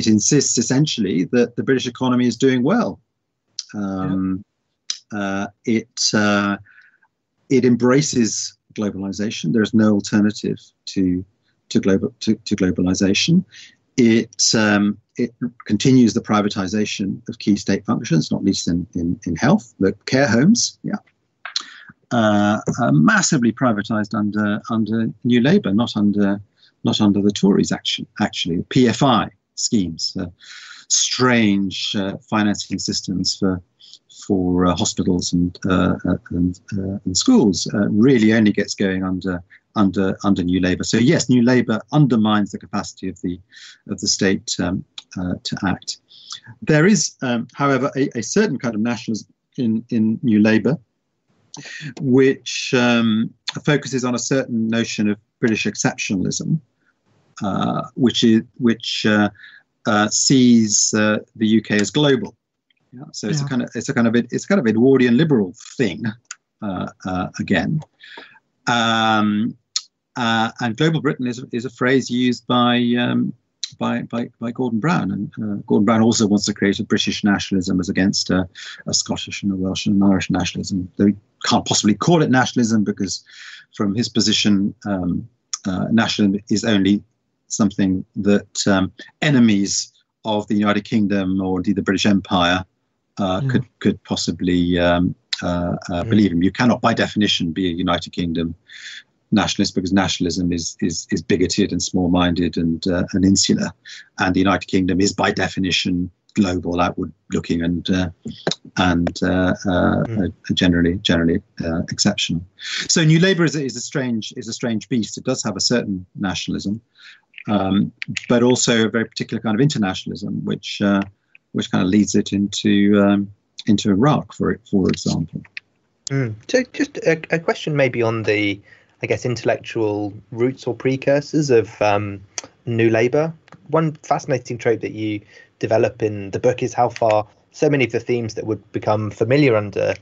insists essentially that the British economy is doing well. It embraces globalization. There is no alternative to globalization. It continues the privatization of key state functions, not least in health. The care homes, massively privatized under New Labour, not under the Tories. Actually, PFI schemes, strange financing systems for hospitals and schools, really only gets going under New Labour. So yes, New Labour undermines the capacity of the state to act. There is, however, a certain kind of nationalism in New Labour, which focuses on a certain notion of British exceptionalism, which sees the UK as global. Yeah, so it's a kind of Edwardian liberal thing again. And global Britain is a phrase used by Gordon Brown, and Gordon Brown also wants to create a British nationalism as against a Scottish and a Welsh and an Irish nationalism. They can't possibly call it nationalism because, from his position, nationalism is only something that enemies of the United Kingdom or indeed the British Empire could possibly believe in. You cannot, by definition, be a United Kingdom nationalist because nationalism is bigoted and small-minded and insular, and the United Kingdom is by definition global, outward-looking and generally exceptional. So New Labour is a strange beast. It does have a certain nationalism, but also a very particular kind of internationalism, which kind of leads it into Iraq, for example. So just a question maybe on the, I guess, intellectual roots or precursors of New Labour. One fascinating trait that you develop in the book is how far so many of the themes that would become familiar under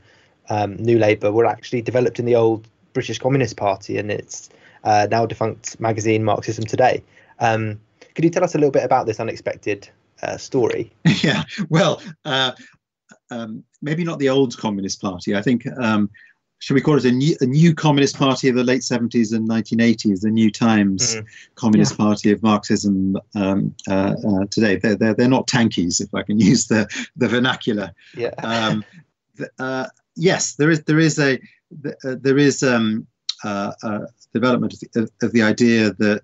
New Labour were actually developed in the old British Communist Party and its now defunct magazine Marxism Today. Could you tell us a little bit about this unexpected story? Yeah, well, maybe not the old Communist Party. I think, should we call it a new Communist Party of the late 70s and 1980s, the New Times Communist Party of Marxism today. They're not tankies, if I can use the vernacular. Yeah. Yes, there is development of the idea that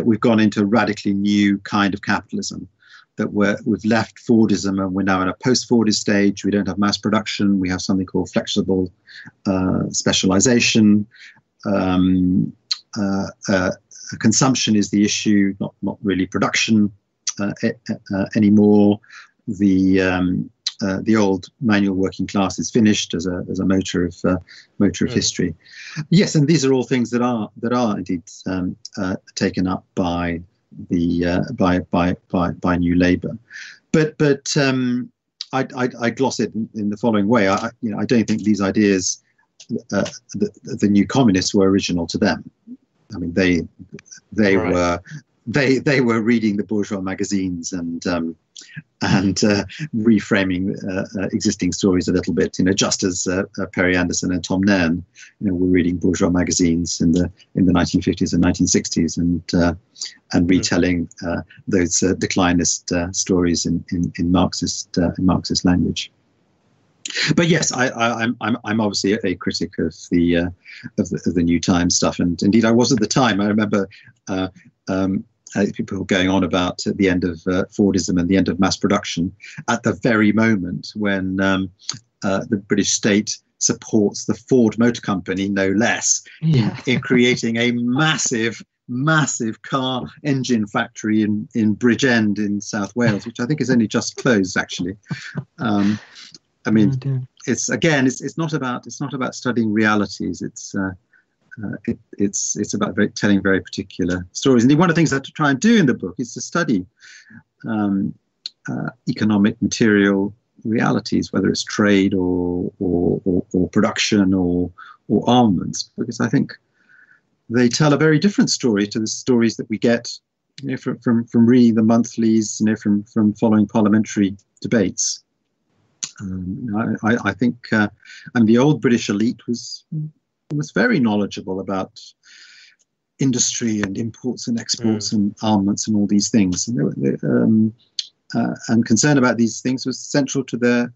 we've gone into a radically new kind of capitalism, that we've left Fordism and we're now in a post-Fordist stage. We don't have mass production. We have something called flexible specialization. Consumption is the issue, not really production anymore. The the old manual working class is finished as a motor of history. Yes, and these are all things that are indeed taken up by the by New Labour, but I gloss it in the following way. I don't think these ideas, the new communists, were original to them. I mean, they were reading the bourgeois magazines and reframing existing stories a little bit. Just as Perry Anderson and Tom Nairn, were reading bourgeois magazines in the 1950s and 1960s and retelling those declinist stories in Marxist language. But yes, I'm obviously a critic of the New Times stuff, and indeed I was at the time. I remember people going on about the end of Fordism and the end of mass production at the very moment when the British state supports the Ford Motor Company, no less, in creating a massive car engine factory in Bridgend in South Wales, which I think is only just closed, actually. I mean, it's not about studying realities. It's about telling very particular stories. And one of the things I have to try and do in the book is to study economic, material realities, whether it's trade or production or armaments, because I think they tell a very different story to the stories that we get, from reading the monthlies, from following parliamentary debates. I think the old British elite was very knowledgeable about industry and imports and exports and armaments and all these things, and concern about these things was central to their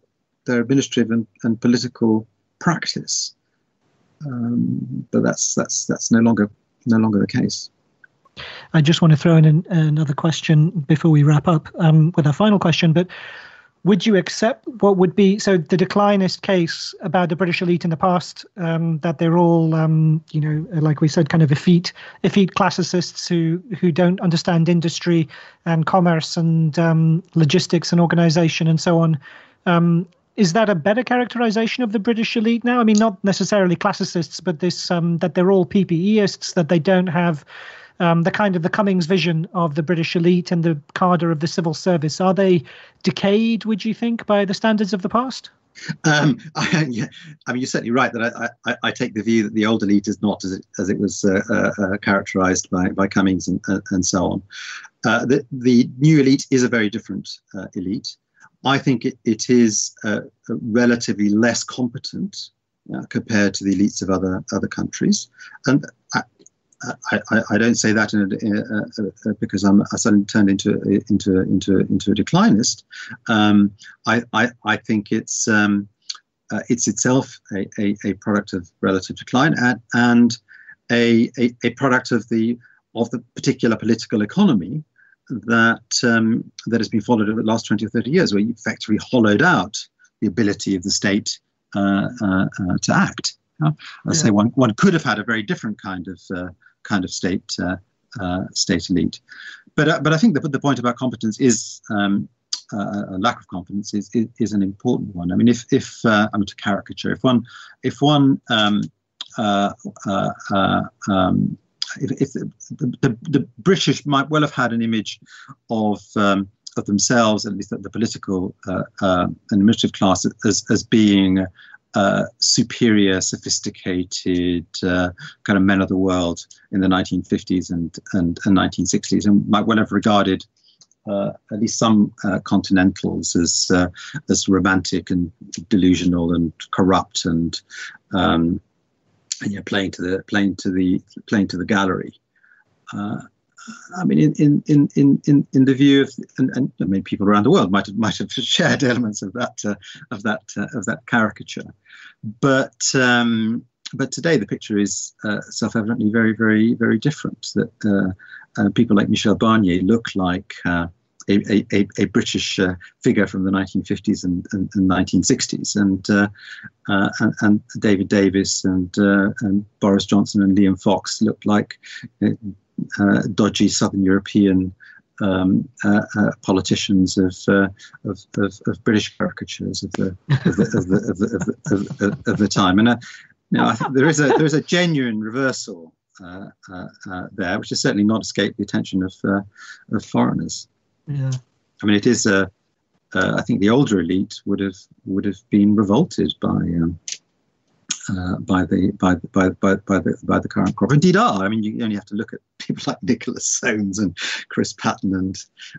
administrative and political practice. But that's no longer the case. I just want to throw in another question before we wrap up with our final question, but would you accept what would be, so the declinist case about the British elite in the past, that they're all, like we said, kind of effete classicists who don't understand industry and commerce and logistics and organization and so on. Is that a better characterization of the British elite now? I mean, not necessarily classicists, but this that they're all PPEists, that they don't have the kind of the Cummings vision of the British elite and the cadre of the civil service. Are they decayed, would you think, by the standards of the past? I mean, you're certainly right that I take the view that the old elite is not as it was characterized by Cummings and so on. The new elite is a very different elite. I think it is relatively less competent compared to the elites of other countries, and I don't say that because I suddenly turned into a declinist. I think it's itself a product of relative decline and a product of the particular political economy that has been followed over the last 20 or 30 years, where you effectively hollowed out the ability of the state to act. I say one could have had a very different kind of state elite, but I think the point about competence is a lack of competence is an important one. I mean, if I'm to caricature, if the British might well have had an image of themselves, at least the political and administrative class, as being superior, sophisticated kind of men of the world in the 1950s and 1960s, and might well have regarded at least some continentals as romantic and delusional and corrupt and playing to the gallery. I mean, in the view of, and I mean, people around the world might have shared elements of that caricature, but today the picture is self-evidently very, very, very different. That people like Michel Barnier look like a British figure from the 1950s and 1960s, and David Davis and Boris Johnson and Liam Fox look like dodgy Southern European politicians of British caricatures of the time. And I think there is a genuine reversal there, which has certainly not escaped the attention of foreigners. Yeah, I mean, it is. I think the older elite would have been revolted by the current crop. Indeed, are. I mean, you only have to look at people like Nicholas Soames and Chris Patten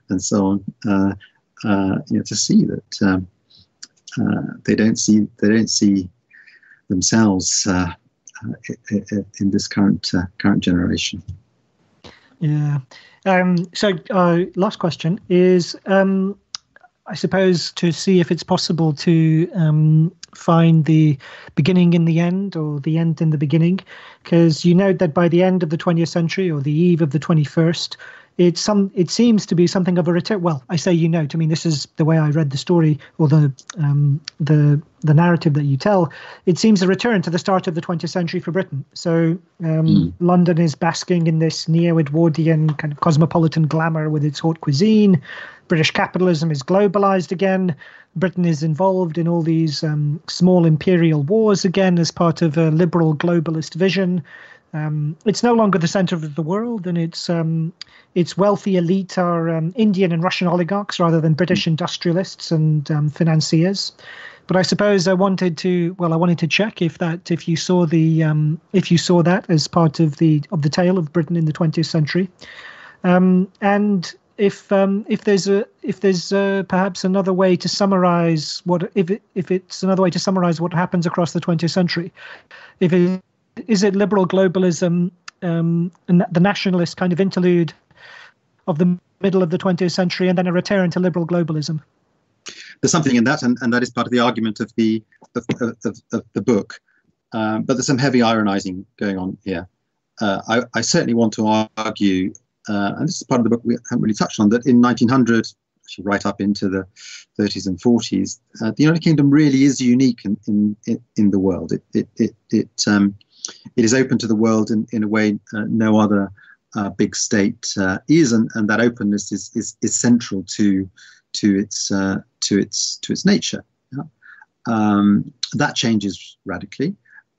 and so on, to see that they don't see themselves in this current generation. Yeah. So, last question is, I suppose, to see if it's possible to find the beginning in the end, or the end in the beginning, because you note that by the end of the 20th century, or the eve of the 21st, it seems to be something of a return. Well, I say you note. I mean, this is the way I read the story, or the narrative that you tell. It seems a return to the start of the 20th century for Britain. So London is basking in this neo-Edwardian kind of cosmopolitan glamour with its haute cuisine. British capitalism is globalized again. Britain is involved in all these small imperial wars again as part of a liberal globalist vision. It's no longer the center of the world, and its wealthy elite are Indian and Russian oligarchs rather than British industrialists and financiers. But I suppose I wanted to check if you saw that as part of the tale of Britain in the 20th century, and if there's perhaps another way to summarize what happens across the 20th century, is it liberal globalism and the nationalist kind of interlude of the middle of the 20th century, and then a return to liberal globalism? There's something in that, and that is part of the argument of the book. But there's some heavy ironizing going on here. I certainly want to argue, and this is part of the book we haven't really touched on, that in 1900, actually right up into the 30s and 40s, the United Kingdom really is unique in the world. It is open to the world in a way no other big state is, and that openness is central to its nature. Yeah? That changes radically.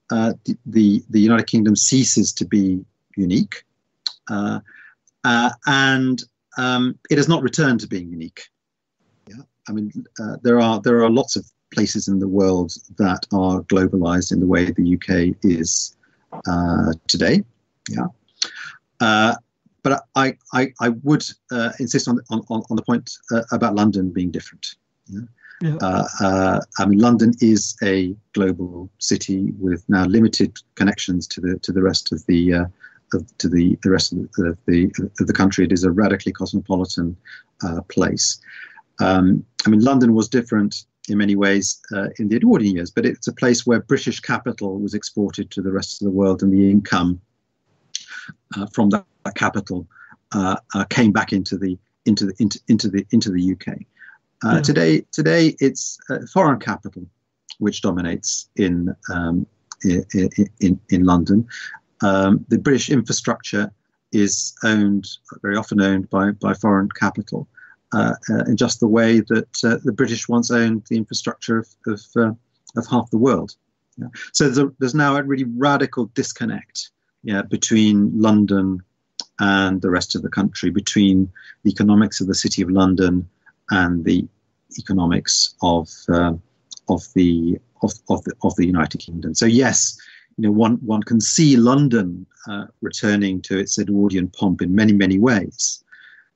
The United Kingdom ceases to be unique, and it has not returned to being unique. Yeah? I mean, there are lots of places in the world that are globalized in the way the UK is today. Yeah. But I would insist on the point about London being different. Yeah? Yeah. I mean, London is a global city with now limited connections to the rest of the country. It is a radically cosmopolitan place. I mean, London was different in many ways in the Edwardian years, but it's a place where British capital was exported to the rest of the world, and the income from that capital came back into the UK. Today it's foreign capital which dominates in London. The British infrastructure is very often owned by foreign capital, in just the way that the British once owned the infrastructure of half the world. Yeah. So there's now a really radical disconnect, between London and the rest of the country, between the economics of the City of London and the economics of the United Kingdom. So yes, one can see London returning to its Edwardian pomp in many ways.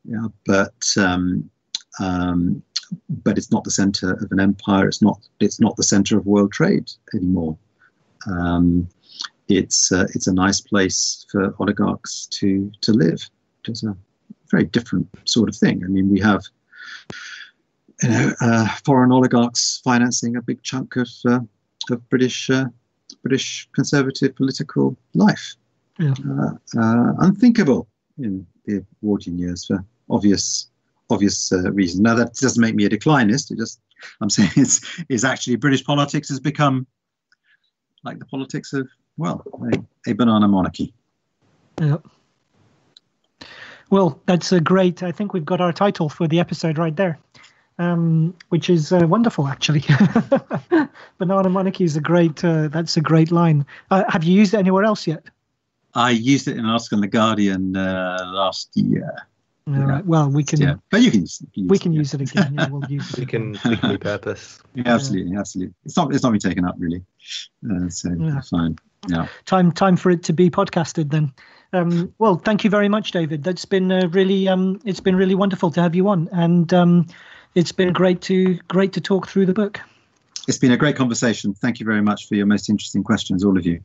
Yeah, but it's not the center of an empire. It's not the center of world trade anymore. It's a nice place for oligarchs to live. It's a very different sort of thing. I mean, we have foreign oligarchs financing a big chunk of British conservative political life. Yeah. Unthinkable in the Edwardian years for obvious reasons. Now, that doesn't make me a declinist. I'm saying it's actually British politics has become like the politics of a banana monarchy. Yeah. Well, that's a great. I think we've got our title for the episode right there, which is wonderful, actually. Banana Monarchy is a great. That's a great line. Have you used it anywhere else yet? I used it in an article in The Guardian last year. All right. Well, we can. Yeah, but you can use it again. Yeah, we'll use it. We can repurpose. Yeah, absolutely. It's not been taken up really. So fine. Yeah. Time for it to be podcasted then. Well, thank you very much, David. That's been really it's been really wonderful to have you on, and it's been great to talk through the book. It's been a great conversation. Thank you very much for your most interesting questions, all of you.